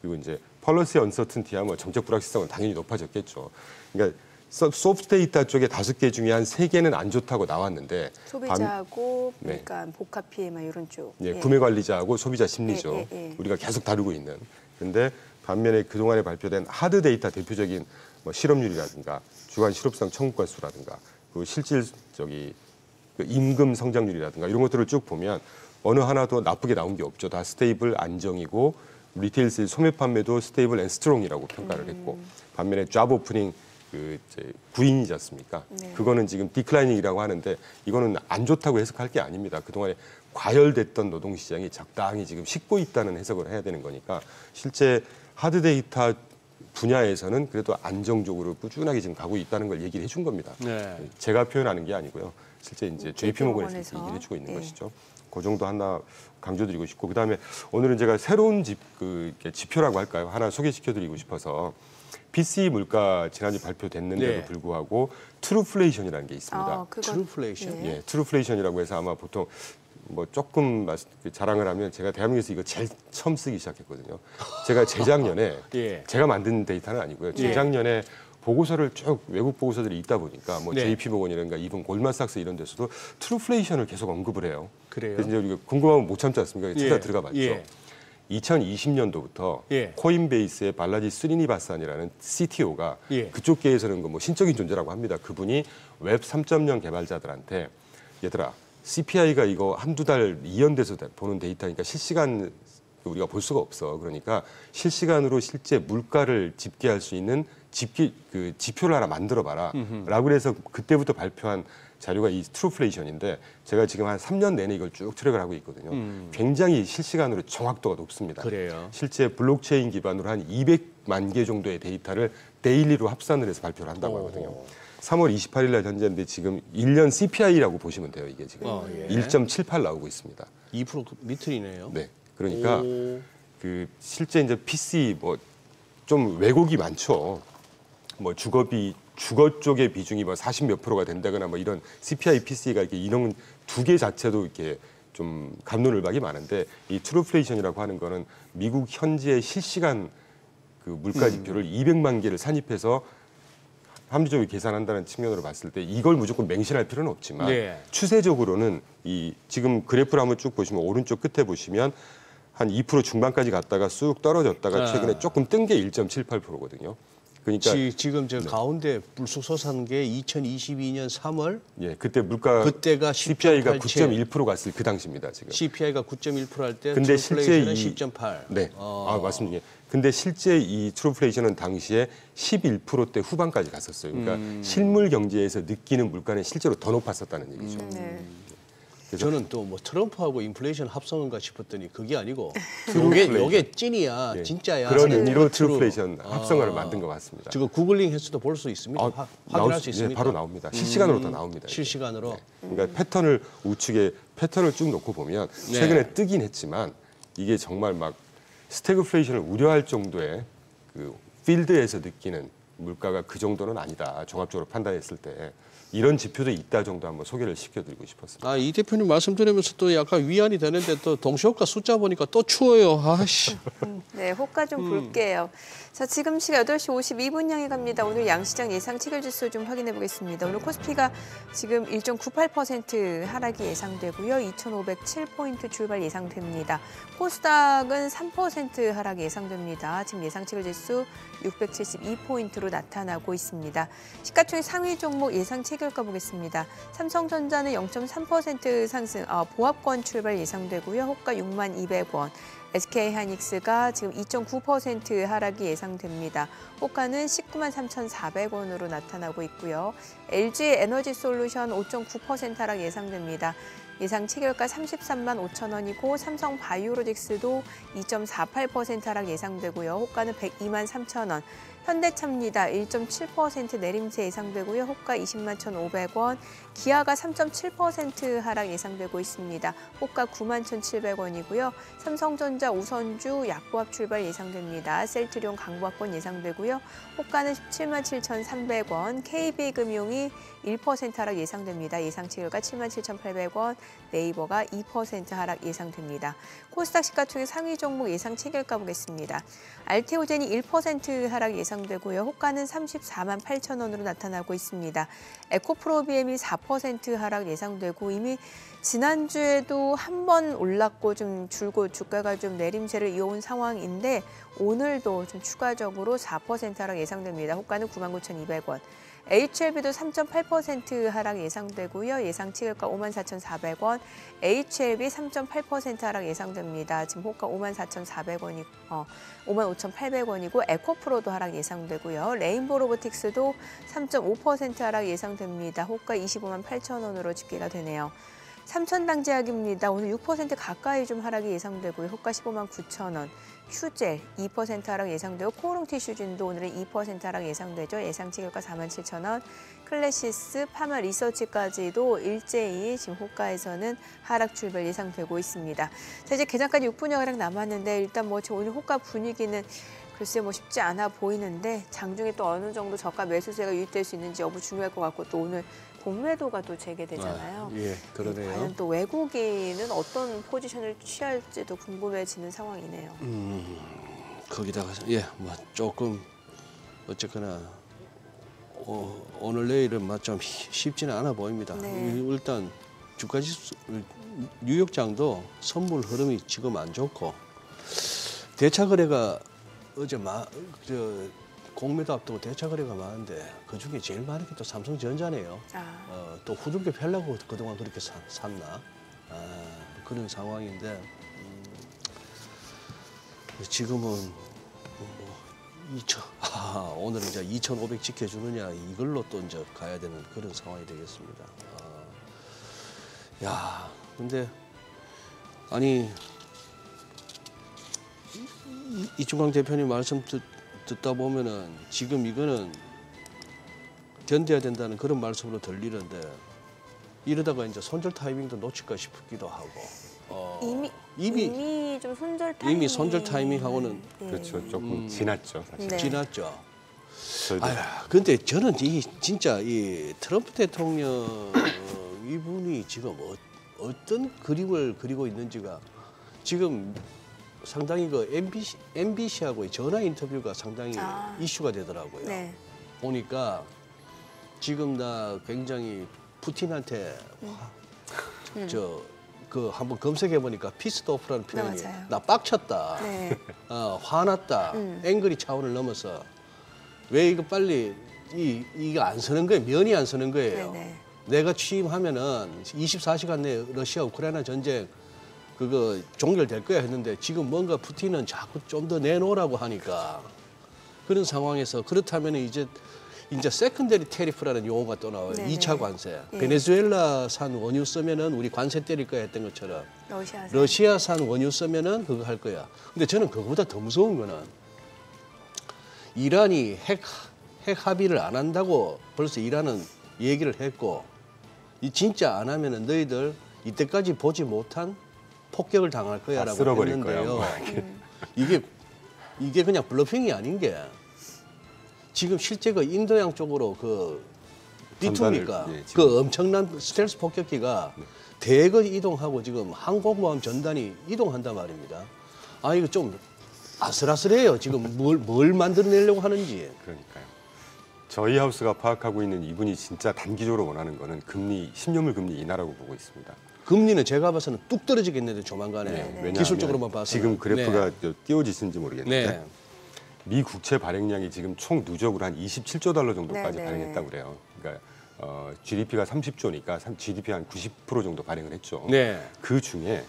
그리고 이제 펄러시 언서튼티야 뭐 정책 불확실성은 당연히 높아졌겠죠. 그러니까 소프트 데이터 쪽에 5개 중에 한 3개는 안 좋다고 나왔는데 소비자하고 그러니까 복합 PMI 이런 쪽. 구매 관리자하고 소비자 심리죠. 우리가 계속 다루고 있는. 그런데 반면에 그동안에 발표된 하드 데이터 대표적인 뭐 실업률이라든가 주간 실업상 청구 건수라든가 그 실질 그 임금 성장률이라든가 이런 것들을 쭉 보면 어느 하나도 나쁘게 나온 게 없죠. 다 스테이블 안정이고 리테일 세일 소매 판매도 스테이블 앤 스트롱이라고 평가를 했고 반면에 잡 오프닝 그 이제 구인이지 않습니까? 그거는 지금 디클라이닝이라고 하는데 이거는 안 좋다고 해석할 게 아닙니다. 그동안에 과열됐던 노동시장이 적당히 지금 식고 있다는 해석을 해야 되는 거니까 실제 하드 데이터 분야에서는 그래도 안정적으로 꾸준하게 지금 가고 있다는 걸 얘기를 해준 겁니다. 제가 표현하는 게 아니고요. 실제 이제 JP 모건에서 얘기를 해주고 있는 것이죠. 그 정도 하나 강조드리고 싶고 그다음에 오늘은 제가 새로운 지표라고 할까요? 하나 소개시켜드리고 싶어서 PCE 물가 지난주 발표됐는데도 불구하고 트루플레이션이라는 게 있습니다. 트루플레이션? 예, 트루플레이션이라고 해서 아마 보통 뭐 조금 자랑을 하면 제가 대한민국에서 이거 제일 처음 쓰기 시작했거든요. 제가 재작년에 제가 만든 데이터는 아니고요. 재작년에 보고서를 쭉 외국 보고서들이 있다 보니까 뭐 JP 모건이라든가 이분 골드만삭스 이런 데서도 트루플레이션을 계속 언급을 해요. 그래요? 그래서 이제 우리가 궁금하면 못 참지 않습니까? 찾아 들어가 봤죠. 2020년도부터 코인베이스의 발라지 스리니바산이라는 CTO가 그쪽 계에서는 뭐 신적인 존재라고 합니다. 그분이 웹 3.0 개발자들한테 얘들아 CPI가 이거 한두 달 이연돼서 보는 데이터니까 실시간 우리가 볼 수가 없어. 그러니까 실시간으로 실제 물가를 집계할 수 있는 지표를 하나 만들어봐라라고 해서 그때부터 발표한 자료가 이 트루플레이션인데 제가 지금 한 3년 내내 이걸 쭉 트랙을 하고 있거든요. 굉장히 실시간으로 정확도가 높습니다. 그래요. 실제 블록체인 기반으로 한 200만 개 정도의 데이터를 데일리로 합산을 해서 발표를 한다고 하거든요. 3월 28일 날 현재인데 지금 1년 CPI라고 보시면 돼요. 이게 지금 1.78 나오고 있습니다. 2% 밑이네요. 네. 그러니까 실제 이제 PC 좀 왜곡이 많죠. 주거 쪽의 비중이 40몇 %가 된다거나 이런 CPI, PC가 이런 두 개 자체도 이렇게 좀 갑론을박이 많은데 이 트루플레이션이라고 하는 거는 미국 현지의 실시간 그 물가 지표를 200만 개를 산입해서 합리적으로 계산한다는 측면으로 봤을 때 이걸 무조건 맹신할 필요는 없지만 추세적으로는 지금 그래프를 한번 쭉 보시면 오른쪽 끝에 보시면 한 2% 중반까지 갔다가 쑥 떨어졌다가 최근에 조금 뜬 게 1.78%거든요. 그러니까 지금 저 가운데 불쑥 솟은 게 2022년 3월. 예, 그때 그때가 CPI가 9.1% 갔을 그 당시입니다. 지금 CPI가 9.1% 할 때 근데 실제 10.8. 네, 맞습니다. 근데 실제 이 트루플레이션은 당시에 11%대 후반까지 갔었어요. 그러니까 실물 경제에서 느끼는 물가는 실제로 더 높았었다는 얘기죠. 저는 또 트럼프하고 인플레이션 합성인가 싶었더니 그게 아니고 요게 찐이야, 진짜야. 그런 의미로 트루플레이션 합성어를 만든 것 같습니다. 지금 구글링해서도 볼 수 있습니다. 확인할 수 있습니다. 바로 나옵니다. 실시간으로 다 나옵니다. 실시간으로. 네. 그러니까 패턴을 패턴을 쭉 놓고 보면 최근에 뜨긴 했지만 이게 정말 스태그플레이션을 우려할 정도의 그 필드에서 느끼는 물가가 그 정도는 아니다. 종합적으로 판단했을 때. 이런 지표도 있다 정도 한번 소개를 시켜드리고 싶었습니다. 이 대표님 말씀 들으면서 또 약간 위안이 되는데 또 동시호가 숫자 보니까 또 추워요. 아씨. 네, 호가 좀 볼게요. 자, 지금 시각 8시 52분 향해 갑니다. 오늘 양시장 예상 체결지수 좀 확인해 보겠습니다. 오늘 코스피가 지금 1.98% 하락이 예상되고요. 2,507포인트 출발 예상됩니다. 코스닥은 3% 하락 예상됩니다. 지금 예상 체결지수 672포인트로 나타나고 있습니다. 시가총액 상위 종목 예상 체결가 보겠습니다. 삼성전자는 0.3% 상승, 보합권 출발 예상되고요. 호가 62,200원. SK하이닉스가 지금 2.9% 하락이 예상됩니다. 호가는 193,400원으로 나타나고 있고요. LG에너지솔루션 5.9% 하락 예상됩니다. 예상 체결가 335,000원이고 삼성바이오로직스도 2.48% 하락 예상되고요. 호가는 123,000원. 현대차입니다. 1.7% 내림세 예상되고요. 호가 201,500원. 기아가 3.7% 하락 예상되고 있습니다. 호가 91,700원이고요. 삼성전자 우선주 약보합 출발 예상됩니다. 셀트리온 강보합권 예상되고요. 호가는 177,300원. KB금융이 1% 하락 예상됩니다. 예상 체결가 77,800원. 네이버가 2% 하락 예상됩니다. 코스닥 시가총액 상위 종목 예상 체결가 보겠습니다. 알테오젠이 1% 하락 예상되고요. 호가는 348,000원으로 나타나고 있습니다. 에코프로비엠이 4% 하락 예상되고 이미 지난주에도 한 번 올랐고 좀 줄고 주가가 좀 내림세를 이어온 상황인데 오늘도 좀 추가적으로 4% 하락 예상됩니다. 호가는 99,200원. HLB도 3.8% 하락 예상되고요. 예상 체결가 54,400원. HLB 3.8% 하락 예상됩니다. 지금 호가 54,400원이 55,800원이고 에코프로도 하락 예상되고요. 레인보 로보틱스도 3.5% 하락 예상됩니다. 호가 258,000원으로 집계가 되네요. 삼천당제약입니다. 오늘 6% 가까이 좀 하락이 예상되고요. 호가 159,000원. 휴젤 2% 하락 예상되고 코오롱티슈진도 오늘은 2% 하락 예상되죠. 예상 체결가 47,000원. 클래시스, 파마 리서치까지도 일제히 지금 호가에서는 하락 출발 예상되고 있습니다. 자, 이제 개장까지 6분여 가량 남았는데 일단 오늘 호가 분위기는 글쎄 쉽지 않아 보이는데 장중에 또 어느 정도 저가 매수세가 유입될 수 있는지 여부 중요할 것 같고 또 오늘 공매도가 또 재개되잖아요. 예, 그러네요. 과연 또 외국인은 어떤 포지션을 취할지도 궁금해지는 상황이네요. 거기다가 조금 어쨌거나 오늘 내일은 좀 쉽지는 않아 보입니다. 네. 일단 주가지수 뉴욕장도 선물 흐름이 지금 안 좋고 대차 거래가 어제 공매도 앞두고 대차 거래가 많은데 그중에 제일 많은 게 또 삼성전자네요. 또 후들겨 펴려고 그동안 그렇게 샀나 그런 상황인데 지금은 오늘은 이제 2,500 지켜주느냐 이걸로 또 이제 가야 되는 그런 상황이 되겠습니다. 야, 근데 아니 이충강 대표님 말씀 듣다 보면은 지금 이거는 견뎌야 된다는 그런 말씀으로 들리는데 이러다가 이제 손절 타이밍도 놓칠까 싶기도 하고. 이미 좀 손절 타이밍. 이미 손절 타이밍하고는 그렇죠. 조금 지났죠. 사실. 네. 지났죠. 저희도 근데 저는 진짜 이 트럼프 대통령 이분이 지금 어떤 그림을 그리고 있는지가 지금 상당히 그 MBC하고의 전화 인터뷰가 상당히 이슈가 되더라고요. 네. 보니까 지금 나 굉장히 푸틴한테 그 한번 검색해 보니까 피스드 오프라는 표현이 맞아요. 나 빡쳤다, 네. 화났다, 앵그리 차원을 넘어서 왜 이거 빨리 이거 안 서는 거예요, 면이 안 서는 거예요. 네네. 내가 취임하면은 24시간 내에 러시아 우크라이나 전쟁 그거 종결될 거야 했는데 지금 뭔가 푸틴은 자꾸 좀 더 내놓으라고 하니까 그런 상황에서 그렇다면 이제 세컨더리 테리프라는 용어가 또 나와요. 네네. 2차 관세. 예. 베네수엘라산 원유 쓰면은 우리 관세 때릴 거야 했던 것처럼 러시아산. 러시아산 원유 쓰면은 그거 할 거야. 근데 저는 그거보다 더 무서운 거는 이란이 핵 합의를 안 한다고 벌써 이란은 얘기를 했고 이 진짜 안 하면은 너희들 이때까지 보지 못한 폭격을 당할 거야라고 쓸어버릴 했는데요. 거야, 이게 그냥 블러핑이 아닌 게 지금 실제 그 인도양 쪽으로 그 B2입니까? 예, 그 엄청난 스텔스 폭격기가 대거 이동하고 지금 항공모함 전단이 이동한단 말입니다. 이거 좀 아슬아슬해요. 지금 뭘 만들어내려고 하는지. 그러니까요. 저희 하우스가 파악하고 있는 이분이 진짜 단기적으로 원하는 거는 신용물 금리 인하라고 보고 있습니다. 금리는 제가 봐서는 뚝 떨어지겠는데 조만간에 왜냐하면 기술적으로만 봐서 지금 그래프가 띄워지시는지 모르겠는데 네. 미 국채 발행량이 지금 총 누적으로 한 27조 달러 정도까지 네, 네. 발행했다고 그래요. 그러니까 GDP가 30조니까 GDP 한 90% 정도 발행을 했죠. 네. 그 중에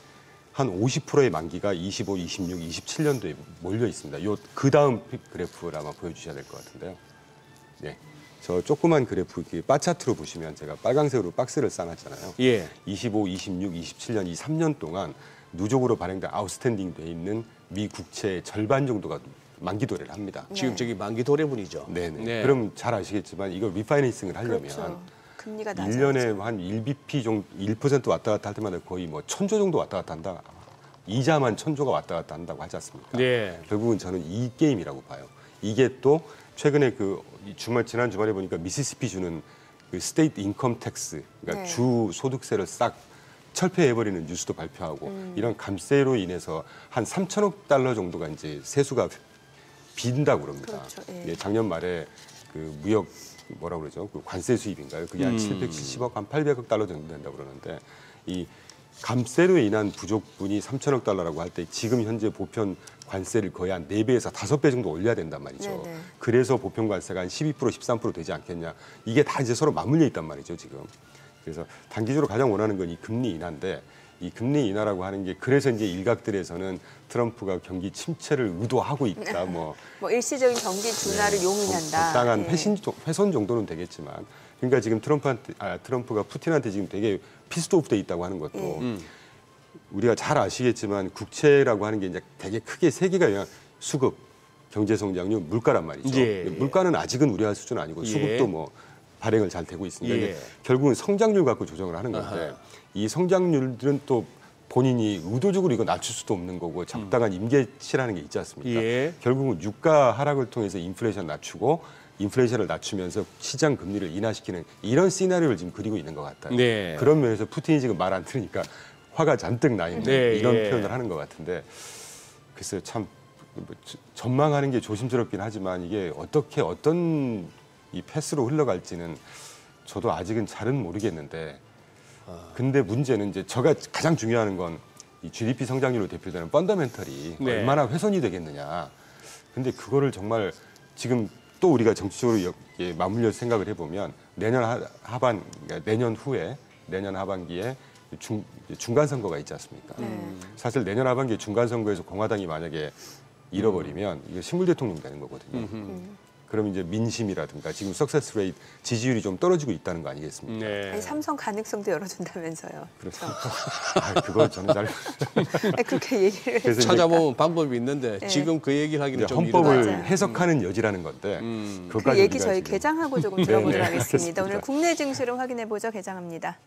한 50%의 만기가 25, 26, 27년도에 몰려 있습니다. 그 다음 그래프를 아마 보여주셔야 될 것 같은데요. 네, 저 조그만 그래프 바 차트로 보시면 제가 빨강색으로 박스를 쌓아놨잖아요. 예. 25, 26, 27년 이 3년 동안 누적으로 발행된 아웃스탠딩 돼 있는 미 국채의 절반 정도가 만기 도래를 합니다. 지금 저기 만기 도래분이죠. 네네. 네. 그럼 잘 아시겠지만 이걸 리파이낸싱을 하려면 그렇죠. 금리가 낮아요. 1년에 한 1bp 정도, 1% 왔다 갔다 할 때마다 거의 뭐 1,000조 정도 왔다 갔다 한다. 이자만 1,000조가 왔다 갔다 한다고 하지 않습니까? 네. 결국은 저는 이 게임이라고 봐요. 이게 또 최근에 지난 주말에 보니까 미시시피 주는 그 스테이트 인컴 텍스, 그러니까 네. 주 소득세를 싹 철폐해버리는 뉴스도 발표하고 이런 감세로 인해서 한 3천억 달러 정도가 이제 세수가 빈다고 그럽니다. 그렇죠, 예. 예, 작년 말에 그 무역 뭐라고 그러죠? 그 관세 수입인가요? 그게 한 770억, 한 800억 달러 정도 된다고 그러는데 이 감세로 인한 부족분이 3천억 달러라고 할 때 지금 현재 보편 관세를 거의 한 4배에서 5배 정도 올려야 된단 말이죠. 네네. 그래서 보편 관세가 한 12%, 13% 되지 않겠냐. 이게 다 이제 서로 맞물려 있단 말이죠, 지금. 그래서 단기적으로 가장 원하는 건 이 금리 인하인데 이 금리 인하라고 하는 게 그래서 이제 일각들에서는 트럼프가 경기 침체를 의도하고 있다. 뭐 일시적인 경기 둔화를 용인한다. 적당한 예. 훼손 정도는 되겠지만 그러니까 지금 트럼프가 푸틴한테 지금 되게 피스드 오프 돼 있다고 하는 것도 우리가 잘 아시겠지만 국채라고 하는 게 이제 되게 크게 세 개가 그냥 수급, 경제 성장률, 물가란 말이죠. 예. 물가는 아직은 우려할 수준은 아니고 예. 수급도 뭐 발행을 잘 되고 있습니다. 예. 결국은 성장률 갖고 조정을 하는 건데 이 성장률들은 또 본인이 의도적으로 이거 낮출 수도 없는 거고 적당한 임계치라는 게 있지 않습니까? 예. 결국은 유가 하락을 통해서 인플레이션 낮추고 인플레이션을 낮추면서 시장 금리를 인하시키는 이런 시나리오를 지금 그리고 있는 것 같아요. 네. 그런 면에서 푸틴이 지금 말 안 들으니까 화가 잔뜩 나 있는 네, 이런 예. 표현을 하는 것 같은데 글쎄요 참 전망하는 게 조심스럽긴 하지만 이게 어떻게 어떤 이 패스로 흘러갈지는 저도 아직은 잘은 모르겠는데 근데 문제는 이제 제가 가장 중요한 건 이 GDP 성장률로 대표되는 펀더멘털이 네. 얼마나 훼손이 되겠느냐. 근데 그거를 정말 지금 또 우리가 정치적으로 맞물려서 생각을 해보면 내년 그러니까 내년 하반기에 중간 선거가 있지 않습니까? 사실 내년 하반기에 중간 선거에서 공화당이 만약에 잃어버리면 이게 식물 대통령 되는 거거든요. 그럼 이제 민심이라든가 지금 석세스 레이트 지지율이 좀 떨어지고 있다는 거 아니겠습니까? 아니, 네. 삼성 가능성도 열어준다면서요. 그렇죠. 그거 저는 잘 아니, 그렇게 얘기를 그래서 이제 찾아보면 방법이 있는데 네. 지금 그 얘기를 하기는 이제 좀 헌법을 이르다. 맞아요. 해석하는 여지라는 건데 그 그것까지 얘기 우리가 저희 지금 개장하고 조금 들어보도록 네네, 하겠습니다. 알겠습니다. 오늘 국내 증시를 확인해 보죠. 개장합니다.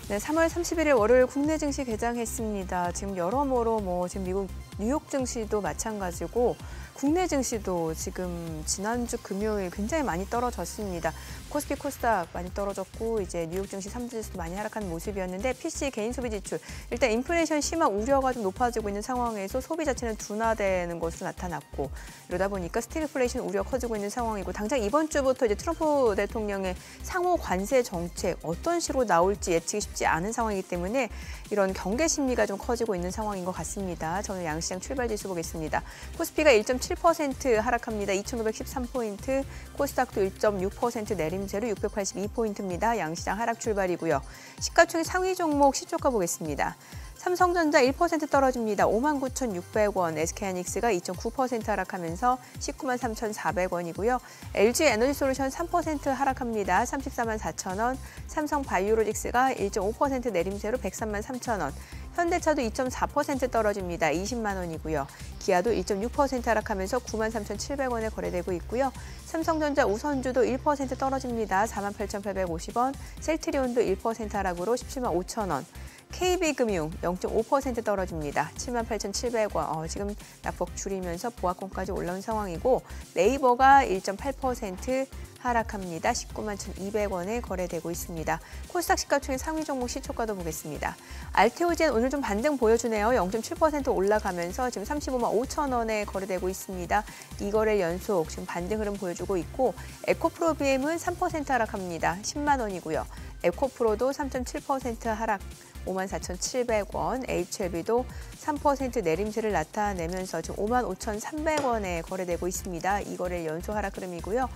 네, 3월 31일 월요일 국내 증시 개장했습니다. 지금 여러모로 뭐 지금 미국 뉴욕 증시도 마찬가지고 국내 증시도 지금 지난주 금요일 굉장히 많이 떨어졌습니다. 코스피 코스닥 많이 떨어졌고 이제 뉴욕 증시 3지수도 많이 하락하는 모습이었는데 PC 개인 소비 지출 일단 인플레이션 심화 우려가 좀 높아지고 있는 상황에서 소비 자체는 둔화되는 것으로 나타났고 이러다 보니까 스태그플레이션 우려가 커지고 있는 상황이고 당장 이번 주부터 이제 트럼프 대통령의 상호 관세 정책 어떤 식으로 나올지 예측이 쉽지 않은 상황이기 때문에 이런 경계 심리가 좀 커지고 있는 상황인 것 같습니다. 저는 양시장 출발 지수 보겠습니다. 코스피가 1.7% 하락합니다. 2,513포인트, 코스닥도 1.6% 내림세로 682포인트입니다. 양시장 하락 출발이고요. 시가총액 상위 종목 시초가 보겠습니다. 삼성전자 1% 떨어집니다. 59,600원, SK하이닉스가 2.9% 하락하면서 193,400원이고요. LG에너지솔루션 3% 하락합니다. 344,000원, 삼성바이오로직스가 1.5% 내림세로 133,000원, 현대차도 2.4% 떨어집니다. 20만 원이고요. 기아도 1.6% 하락하면서 93,700원에 거래되고 있고요. 삼성전자 우선주도 1% 떨어집니다. 48,850원, 셀트리온도 1% 하락으로 17만 5천 원. KB금융 0.5% 떨어집니다. 78,700원. 지금 낙폭 줄이면서 보합권까지 올라온 상황이고 네이버가 1.8% 하락합니다. 19만 1,200원에 거래되고 있습니다. 코스닥 시가총액 상위 종목 시초가도 보겠습니다. 알테오젠 오늘 좀 반등 보여주네요. 0.7% 올라가면서 지금 35만 5천 원에 거래되고 있습니다. 2거래 연속 지금 반등 흐름 보여주고 있고 에코프로비엠은 3% 하락합니다. 10만 원이고요. 에코프로도 3.7% 하락 54,700원, HLB도 3% 내림세를 나타내면서 지금 55,300원에 거래되고 있습니다. 이거래 연속 하락 흐름이고요.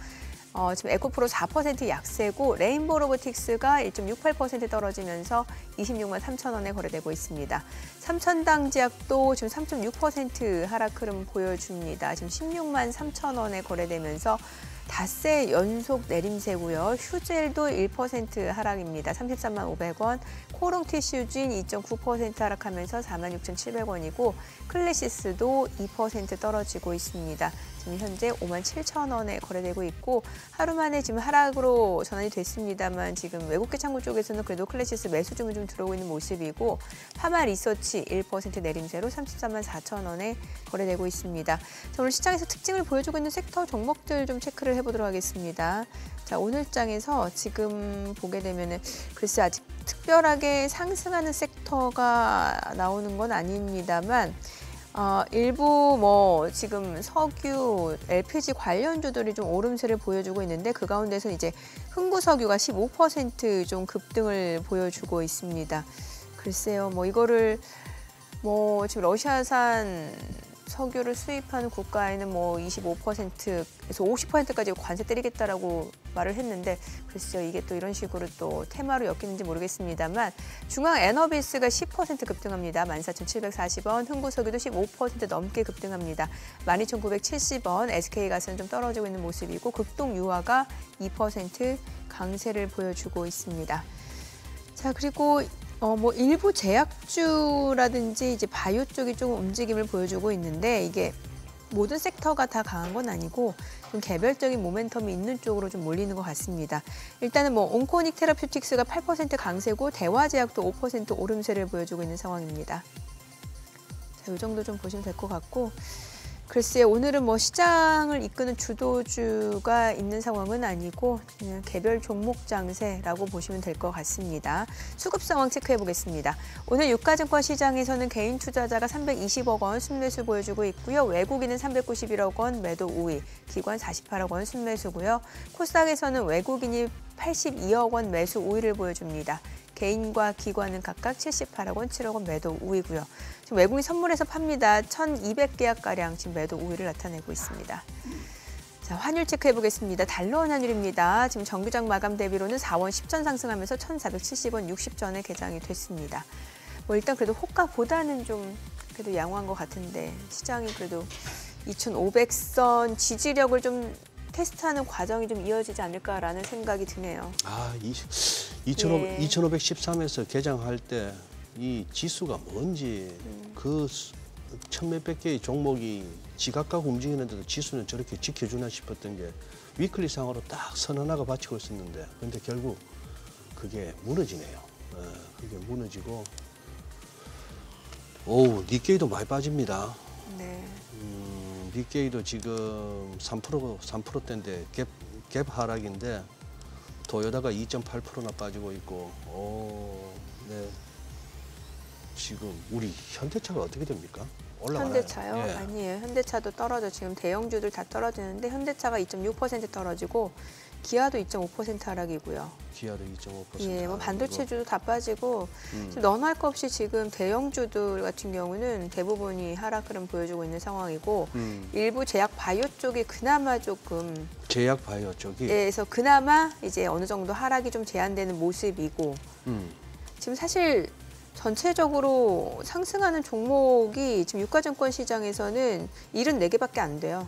지금 에코프로 4% 약세고 레인보우 로보틱스가 1.68% 떨어지면서 26만 3천 원에 거래되고 있습니다. 삼천당제약도 지금 3.6% 하락 흐름 보여줍니다. 지금 16만 3천 원에 거래되면서 닷새 연속 내림세고요. 휴젤도 1% 하락입니다. 33만 500원. 코롱 티슈진 2.9% 하락하면서 46,700원이고 클래시스도 2% 떨어지고 있습니다. 지금 현재 5만 7천 원에 거래되고 있고 하루 만에 지금 하락으로 전환이 됐습니다만 지금 외국계 창구 쪽에서는 그래도 클래시스 매수 주문 좀 들어오고 있는 모습이고 파마 리서치 1% 내림세로 34만 4천 원에 거래되고 있습니다. 자, 오늘 시장에서 특징을 보여주고 있는 섹터 종목들 좀 체크를 해보도록 하겠습니다. 자, 오늘 장에서 지금 보게 되면은 글쎄 아직 특별하게 상승하는 섹터가 나오는 건 아닙니다만 일부 뭐 지금 석유, LPG 관련주들이 좀 오름세를 보여주고 있는데 그 가운데서 이제 흥구석유가 15% 좀 급등을 보여주고 있습니다. 글쎄요, 뭐 이거를 뭐 지금 러시아산 석유를 수입하는 국가에는 뭐 25%에서 50%까지 관세 때리겠다라고 말을 했는데 글쎄요, 이게 또 이런 식으로 또 테마로 엮이는지 모르겠습니다만 중앙에너비스가 10% 급등합니다. 14,740원, 흥구석유도 15% 넘게 급등합니다. 12,970원, SK가스는 좀 떨어지고 있는 모습이고 극동유화가 2% 강세를 보여주고 있습니다. 자, 그리고 뭐 일부 제약주라든지 이제 바이오 쪽이 조금 움직임을 보여주고 있는데 이게 모든 섹터가 다 강한 건 아니고 좀 개별적인 모멘텀이 있는 쪽으로 좀 몰리는 것 같습니다. 일단은 뭐 온코닉 테라퓨틱스가 8% 강세고 대화제약도 5% 오름세를 보여주고 있는 상황입니다. 자, 이 정도 좀 보시면 될 것 같고 글쎄요, 오늘은 뭐 시장을 이끄는 주도주가 있는 상황은 아니고 그냥 개별 종목 장세라고 보시면 될 것 같습니다. 수급 상황 체크해 보겠습니다. 오늘 유가증권 시장에서는 개인 투자자가 320억 원 순매수 보여주고 있고요. 외국인은 391억 원 매도 우위, 기관 48억 원 순매수고요. 코스닥에서는 외국인이 82억 원 매수 우위를 보여줍니다. 개인과 기관은 각각 78억 원, 7억 원 매도 우위고요. 지금 외국인 선물에서 팝니다. 1,200계약가량 지금 매도 우위를 나타내고 있습니다. 자, 환율 체크해 보겠습니다. 달러 원 환율입니다. 지금 정규장 마감 대비로는 4원 10전 상승하면서 1,470원 60전에 개장이 됐습니다. 뭐 일단 그래도 호가보다는 좀 그래도 양호한 것 같은데 시장이 그래도 2,500선 지지력을 좀 테스트하는 과정이 좀 이어지지 않을까라는 생각이 드네요. 아, 예. 2513에서 개장할 때 이 지수가 뭔지 그 천몇백 개의 종목이 지각하고 움직이는데도 지수는 저렇게 지켜주나 싶었던 게 위클리 상으로 딱 선 하나가 받치고 있었는데 근데 결국 그게 무너지네요. 그게 무너지고 오우 니케이도 많이 빠집니다. 네. 니케이도 지금 3%대인데 갭 하락인데 도요다가 2.8%나 빠지고 있고 네. 지금 우리 현대차가 어떻게 됩니까? 올라가나요? 현대차요? 예. 아니에요. 현대차도 떨어져. 지금 대형주들 다 떨어지는데 현대차가 2.6% 떨어지고 기아도 2.5% 하락이고요. 기아도 2.5%. 예, 뭐 반도체주도 다 빠지고 지금 너나 할 것 없이 지금 대형주들 같은 경우는 대부분이 하락 흐름 보여주고 있는 상황이고 일부 제약 바이오 쪽이 그나마 조금 제약 바이오 쪽이. 예, 그래서 그나마 이제 어느 정도 하락이 좀 제한되는 모습이고 지금 사실 전체적으로 상승하는 종목이 지금 유가증권 시장에서는 74개밖에 안 돼요.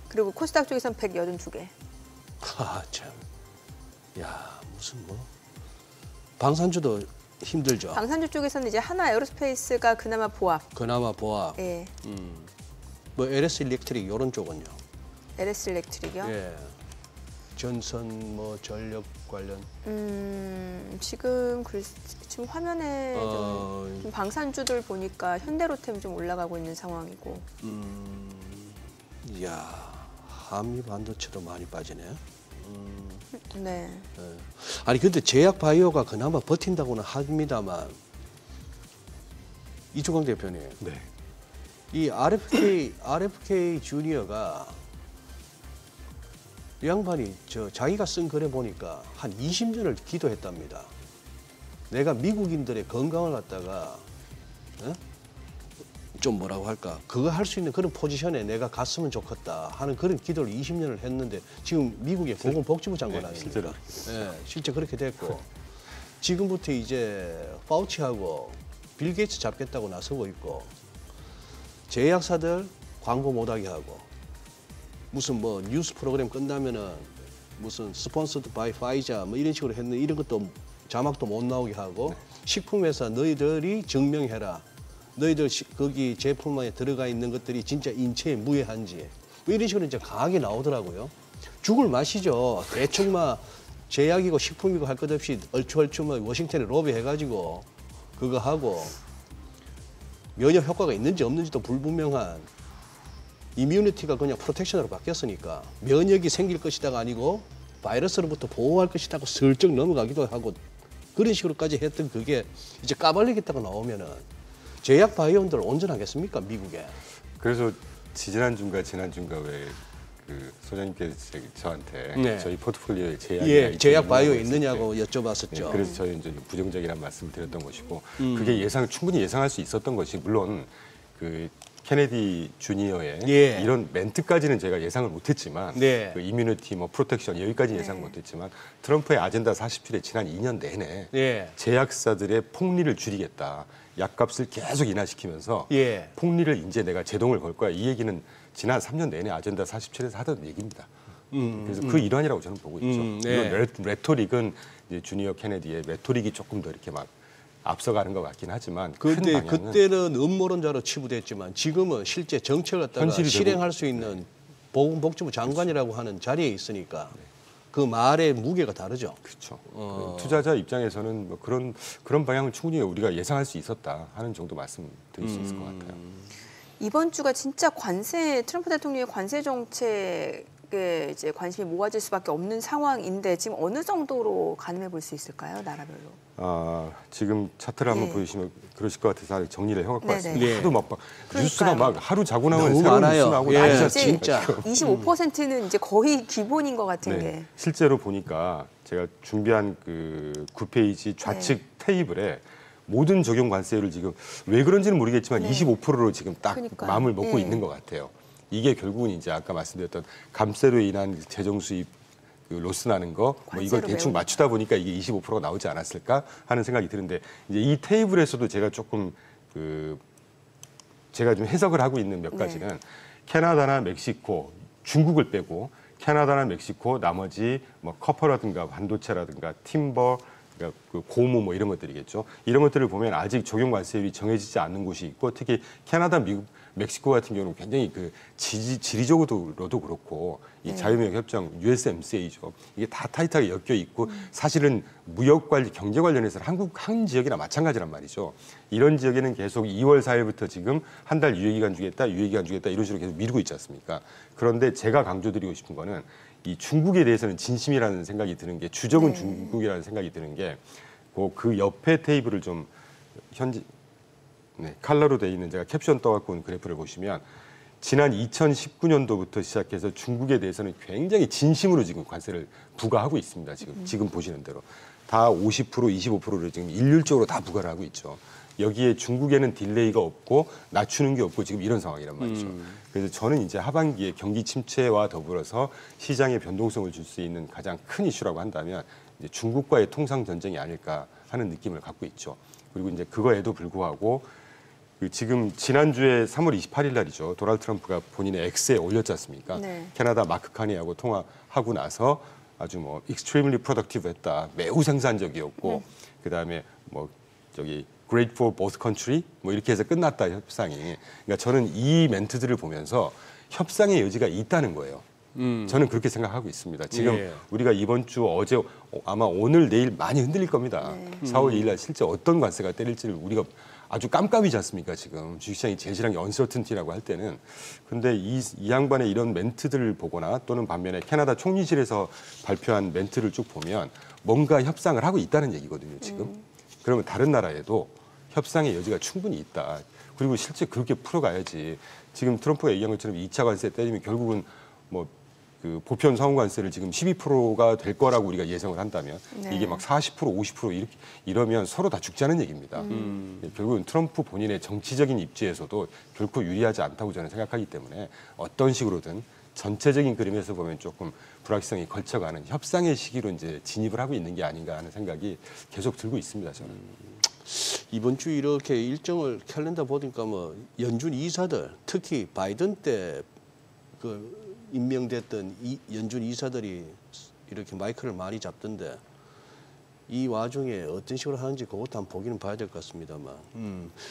그리고 코스닥 쪽에서는 182개. 아, 참. 야, 무슨 뭐 방산주도 힘들죠. 방산주 쪽에서는 이제 하나 에어로스페이스가 그나마 보합. 그나마 보합. 예. 뭐 LS 일렉트릭 이런 쪽은요. LS 일렉트릭이요. 예. 전선 뭐 전력 관련. 지금 지금 화면에 좀 방산주들 보니까 현대로템 좀 올라가고 있는 상황이고. 이야, 한미 반도체도 많이 빠지네. 네. 예. 아니 근데 제약 바이오가 그나마 버틴다고는 합니다만 이주광 대표님, 네. 이 RFK 주니어가 이 양반이 자기가 쓴 글에 보니까 한 20년을 기도했답니다. 내가 미국인들의 건강을 갖다가 좀 뭐라고 할까 그거 할 수 있는 그런 포지션에 내가 갔으면 좋겠다 하는 그런 기도를 20년을 했는데 지금 미국의 보건복지부 장관 아닙니까? 예, 실제 그렇게 됐고 지금부터 이제 파우치하고 빌 게이츠 잡겠다고 나서고 있고 제약사들 광고 못하게 하고 무슨 뭐 뉴스 프로그램 끝나면은 무슨 스폰서드 바이 파이자 뭐 이런 식으로 했는데 이런 것도 자막도 못 나오게 하고 식품회사 너희들이 증명해라. 너희들 거기 제품 안에 들어가 있는 것들이 진짜 인체에 무해한지 뭐 이런 식으로 이제 강하게 나오더라고요. 죽을 마시죠. 대충 막 제약이고 식품이고 할 것 없이 얼추 뭐 워싱턴에 로비해가지고 그거 하고 면역 효과가 있는지 없는지도 불분명한 이뮤니티가 그냥 프로텍션으로 바뀌었으니까 면역이 생길 것이다가 아니고 바이러스로부터 보호할 것이다고 슬쩍 넘어가기도 하고 그런 식으로까지 했던 그게 이제 까발리겠다고 나오면은 제약 바이오원들 온전하겠습니까 미국에? 그래서 지난주인가 왜 그 소장님께서 저한테 네. 저희 포트폴리오에 제약 바이오 있느냐고 여쭤봤었죠. 네, 그래서 저희 이제 부정적이라는 말씀을 드렸던 것이고 그게 충분히 예상할 수 있었던 것이 물론 그 케네디 주니어의 이런 멘트까지는 제가 예상을 못했지만 그 이뮤니티 뭐 프로텍션 여기까지 예상 못했지만 트럼프의 아젠다 47에 지난 2년 내내 제약사들의 폭리를 줄이겠다. 약값을 계속 인하시키면서 폭리를 이제 내가 제동을 걸 거야. 이 얘기는 지난 3년 내내 아젠다 47에서 하던 얘기입니다. 그래서 그 일환이라고 저는 보고 있죠. 이런 레토릭은 이제 주니어 케네디의 레토릭이 조금 더 이렇게 막 앞서가는 것 같긴 하지만 근데 그때는 음모론자로 치부됐지만 지금은 실제 정책을 갖다가 실행할 수 있는 보건복지부 장관이라고 하는 자리에 있으니까 그 말의 무게가 다르죠. 그렇죠. 투자자 입장에서는 뭐 그런 방향을 충분히 우리가 예상할 수 있었다 하는 정도 말씀드릴 수 있을 것 같아요. 이번 주가 진짜 트럼프 대통령의 관세 정책 쪽에 이제 관심이 모아질 수밖에 없는 상황인데 지금 어느 정도로 가늠해 볼 수 있을까요, 나라별로? 지금 차트를 한번 예. 보시면 그러실 것 같아서 정리를 해갖고 네네. 왔습니다. 예. 하도 막 뉴스가 막 하루 자고 나면 너무 새로운 많아요. 뉴스 나오고 예. 난리가 이제 진짜. 25%는 이제 거의 기본인 것 같은 게. 네. 실제로 보니까 제가 준비한 그 9페이지 좌측 네. 테이블에 모든 적용 관세율을 지금 왜 그런지는 모르겠지만 네. 25%로 지금 딱 그러니까요. 마음을 먹고 예. 있는 것 같아요. 이게 결국은 이제 아까 말씀드렸던 감세로 인한 재정 수입 그 로스 나는 거 뭐 이걸 관세로 대충 메우니까. 맞추다 보니까 이게 25%가 나오지 않았을까 하는 생각이 드는데 이제 이 테이블에서도 제가 조금 그 제가 좀 해석을 하고 있는 몇 네. 가지는 캐나다나 멕시코, 중국을 빼고 캐나다나 멕시코 나머지 뭐 커퍼라든가 반도체라든가 팀버 그러니까 그 고무 뭐 이런 것들이겠죠. 이런 것들을 보면 아직 적용 관세율이 정해지지 않는 곳이 있고 특히 캐나다, 미국, 멕시코 같은 경우는 굉장히 그 지리적으로도 그렇고 이 자유무역 협정 USMCA죠. 이게 다 타이트하게 엮여 있고 사실은 무역 관리, 경제 관련해서는 한 지역이나 마찬가지란 말이죠. 이런 지역에는 계속 2월 4일부터 지금 한 달 유예기간 주겠다, 유예기간 주겠다 이런 식으로 계속 미루고 있지 않습니까? 그런데 제가 강조드리고 싶은 거는 이 중국에 대해서는 진심이라는 생각이 드는 게 주적은 중국이라는 생각이 드는 게 그 옆에 테이블을 좀 현지 컬러로 돼 있는 제가 캡션 떠갖고 온 그래프를 보시면 지난 2019년도부터 시작해서 중국에 대해서는 굉장히 진심으로 지금 관세를 부과하고 있습니다. 지금 보시는 대로 다 50%, 25%를 지금 일률적으로 다 부과를 하고 있죠. 여기에 중국에는 딜레이가 없고 낮추는 게 없고 지금 이런 상황이란 말이죠. 그래서 저는 이제 하반기에 경기 침체와 더불어서 시장의 변동성을 줄 수 있는 가장 큰 이슈라고 한다면 이제 중국과의 통상 전쟁이 아닐까 하는 느낌을 갖고 있죠. 그리고 이제 그거에도 불구하고 지금 지난주에 3월 28일 날이죠. 도널드 트럼프가 본인의 X에 올렸지 않습니까? 네. 캐나다 마크 카니하고 통화하고 나서 아주 뭐 extremely productive 했다. 매우 생산적이었고 그다음에 뭐 저기 great for both country 뭐 이렇게 해서 끝났다 협상이. 그러니까 저는 이 멘트들을 보면서 협상의 여지가 있다는 거예요. 저는 그렇게 생각하고 있습니다. 지금 예. 우리가 이번 주 어제 아마 오늘 내일 많이 흔들릴 겁니다. 4월 2일 날 실제 어떤 관세가 때릴지를 우리가 아주 깜깜이지 않습니까? 지금 주식시장이 제일 싫은 게 언서튼티라고 할 때는. 근데 이 양반의 이런 멘트들을 보거나 또는 반면에 캐나다 총리실에서 발표한 멘트를 쭉 보면 뭔가 협상을 하고 있다는 얘기거든요. 지금. 그러면 다른 나라에도 협상의 여지가 충분히 있다. 그리고 실제 그렇게 풀어가야지. 지금 트럼프가 얘기한 것처럼 2차 관세 때리면 결국은 뭐 그 보편 상호관세를 지금 12%가 될 거라고 우리가 예상을 한다면 네. 이게 막 40% 50% 이렇게 이러면 서로 다 죽자는 얘기입니다. 결국은 트럼프 본인의 정치적인 입지에서도 결코 유리하지 않다고 저는 생각하기 때문에 어떤 식으로든 전체적인 그림에서 보면 조금 불확실성이 걸쳐가는 협상의 시기로 이제 진입을 하고 있는 게 아닌가 하는 생각이 계속 들고 있습니다. 저는. 이번 주 이렇게 일정을 캘린더 보니까 뭐 연준 이사들 특히 바이든 때 그 임명됐던 연준 이사들이 이렇게 마이크를 많이 잡던데 이 와중에 어떤 식으로 하는지 그것도 한번 보기는 봐야 될 것 같습니다만.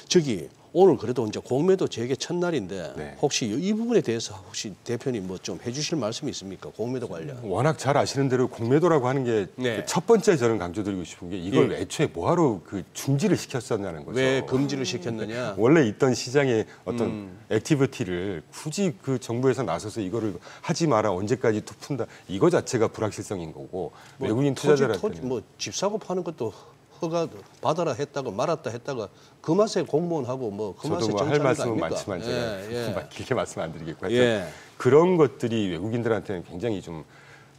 저기 오늘 그래도 이제 공매도 재개 첫날인데 네. 혹시 이 부분에 대해서 혹시 대표님 뭐 좀 해주실 말씀이 있습니까? 공매도 관련. 워낙 잘 아시는 대로 공매도라고 하는 게 네. 첫 번째 저는 강조드리고 싶은 게 이걸 예. 애초에 뭐하러 그 중지를 시켰었냐는 거죠. 왜 금지를 시켰느냐? 원래 있던 시장의 어떤 액티비티를 굳이 그 정부에서 나서서 이거를 하지 마라 언제까지 또 푼다 이거 자체가 불확실성인 거고 외국인 투자자들한테는 뭐 집 사고 파는 것도 허가 받아라 했다가 말았다 했다가 그 맛에 공무원하고 뭐 그 맛에 저도 뭐 할 정치하는 거 말씀은 아닙니까? 많지만 제가 길게 말씀 안 드리겠고 하여튼 예. 그런 것들이 외국인들한테는 굉장히 좀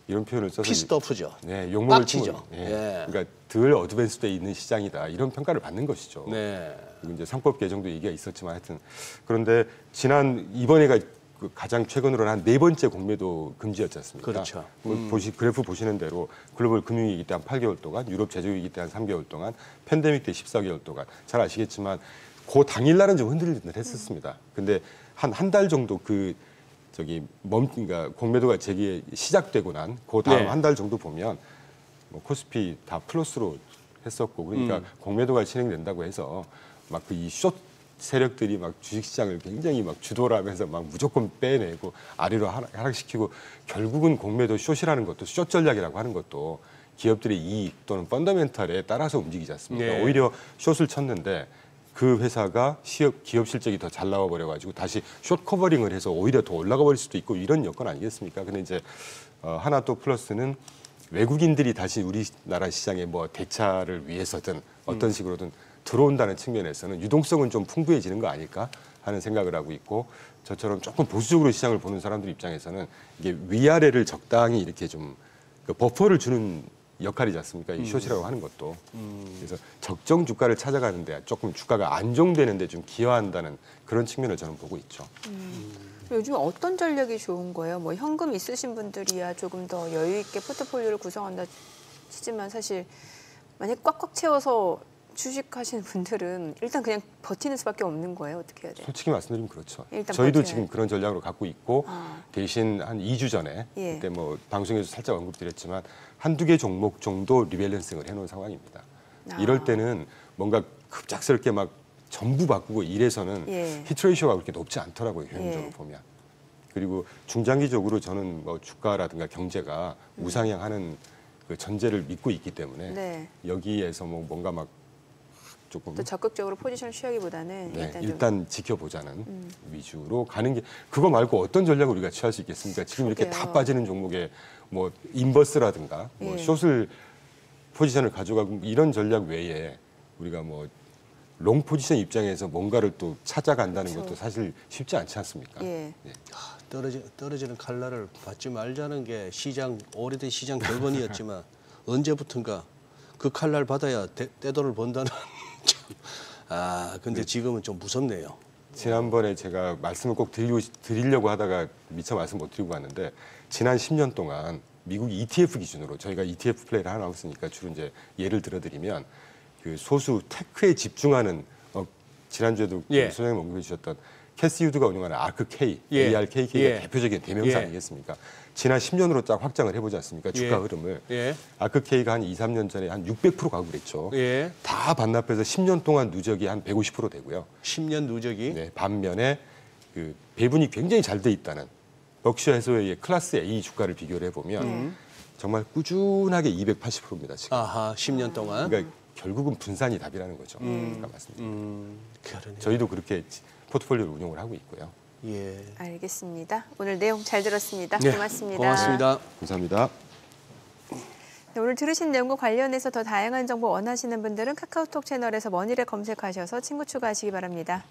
이런 표현을 써서 피스터프죠. 네, 욕먹을 빡치죠. 틈을, 예. 그러니까 덜 어드밴스돼 있는 시장이다 이런 평가를 받는 것이죠. 네. 그리고 이제 상법 개정도 얘기가 있었지만 하여튼 그런데 이번에가 그 가장 최근으로는 한 4번째 공매도 금지였지 않습니까? 그렇죠. 그래프 보시는 대로 글로벌 금융위기 때 한 8개월 동안, 유럽 제조위기 때 한 3개월 동안, 팬데믹 때 14개월 동안 잘 아시겠지만 그 당일날은 좀 흔들리긴 했었습니다. 근데 한 달 정도 그러니까 공매도가 시작되고 난 그 다음 네. 한 달 정도 보면 뭐 코스피 다 플러스로 했었고 그러니까 공매도가 진행된다고 해서 막 그 이 숏 세력들이 막 주식시장을 굉장히 막 주도를 하면서 막 무조건 빼내고 아래로 하락시키고 결국은 공매도 숏이라는 것도 숏 전략이라고 하는 것도 기업들의 이익 또는 펀더멘털에 따라서 움직이지 않습니까? 네. 오히려 숏을 쳤는데 그 회사가 기업 실적이 더 잘 나와 버려가지고 다시 숏 커버링을 해서 오히려 더 올라가 버릴 수도 있고 이런 여건 아니겠습니까? 근데 이제 하나 또 플러스는 외국인들이 다시 우리나라 시장에 뭐 대차를 위해서든 어떤 식으로든 들어온다는 측면에서는 유동성은 좀 풍부해지는 거 아닐까 하는 생각을 하고 있고 저처럼 조금 보수적으로 시장을 보는 사람들 입장에서는 이게 위아래를 적당히 이렇게 좀 그 버퍼를 주는 역할이지 않습니까? 이 숏이라고 하는 것도. 그래서 적정 주가를 찾아가는데 조금 주가가 안정되는데 좀 기여한다는 그런 측면을 저는 보고 있죠. 요즘 어떤 전략이 좋은 거예요? 뭐 현금 있으신 분들이야 조금 더 여유 있게 포트폴리오를 구성한다 치지만 사실 만약 꽉꽉 채워서 주식하시는 분들은 일단 그냥 버티는 수밖에 없는 거예요. 어떻게 해야 돼요? 솔직히 말씀드리면 그렇죠. 일단 저희도 버텨야 지금 돼. 그런 전략으로 갖고 있고 아. 대신 한 2주 전에 예. 그때 뭐 방송에서 살짝 언급드렸지만 한두 개 종목 정도 리밸런싱을 해놓은 상황입니다. 아. 이럴 때는 뭔가 급작스럽게 막 전부 바꾸고 이래서는 예. 히트레이쇼가 그렇게 높지 않더라고요. 현실적으로 예. 보면. 그리고 중장기적으로 저는 뭐 주가라든가 경제가 우상향하는 그 전제를 믿고 있기 때문에 네. 여기에서 뭐 뭔가 막 조금 또 적극적으로 포지션을 취하기보다는 네, 일단 일단 지켜보자는 위주로 가는 게 그거 말고 어떤 전략을 우리가 취할 수 있겠습니까? 지금 이렇게 다 그러게요. 빠지는 종목에 뭐 인버스라든가 뭐 예. 숏을 포지션을 가져가고 이런 전략 외에 우리가 뭐 롱 포지션 입장에서 뭔가를 또 찾아간다는 그렇죠. 것도 사실 쉽지 않지 않습니까? 예. 떨어지는 칼날을 받지 말자는 게 오래된 시장 결론이었지만 언제부턴가 그 칼날 받아야 떼돈을 번다는 참. 근데 지금은 좀 무섭네요. 지난번에 제가 말씀을 꼭 드리려고 하다가 미처 말씀 못 드리고 갔는데 지난 10년 동안 미국 ETF 기준으로 저희가 ETF 플레이를 하나 했으니까 주로 이제 예를 들어드리면 그 소수 테크에 집중하는 지난주에도 예. 소장님 언급해 주셨던 캐시 유드가 운영하는 ARKK, 예. ARKK가 예. 대표적인 대명사 예. 아니겠습니까? 지난 10년으로 딱 확장을 해보지 않습니까? 주가 예. 흐름을. 예. ARKK가 한 2, 3년 전에 한 600% 가고 그랬죠. 예. 다 반납해서 10년 동안 누적이 한 150% 되고요. 10년 누적이 네, 반면에 그 배분이 굉장히 잘 돼 있다는 벅셔 해소웨이의 클래스 A 주가를 비교를 해보면 정말 꾸준하게 280%입니다. 지금. 10년 동안. 그러니까 결국은 분산이 답이라는 거죠. 그러니까 말씀드립니다. 그러네. 저희도 그렇게 포트폴리오를 운영을 하고 있고요. 예. 알겠습니다. 오늘 내용 잘 들었습니다. 네, 고맙습니다. 고맙습니다. 감사합니다. 네, 오늘 들으신 내용과 관련해서 더 다양한 정보 원하시는 분들은 카카오톡 채널에서 머니를 검색하셔서 친구 추가하시기 바랍니다.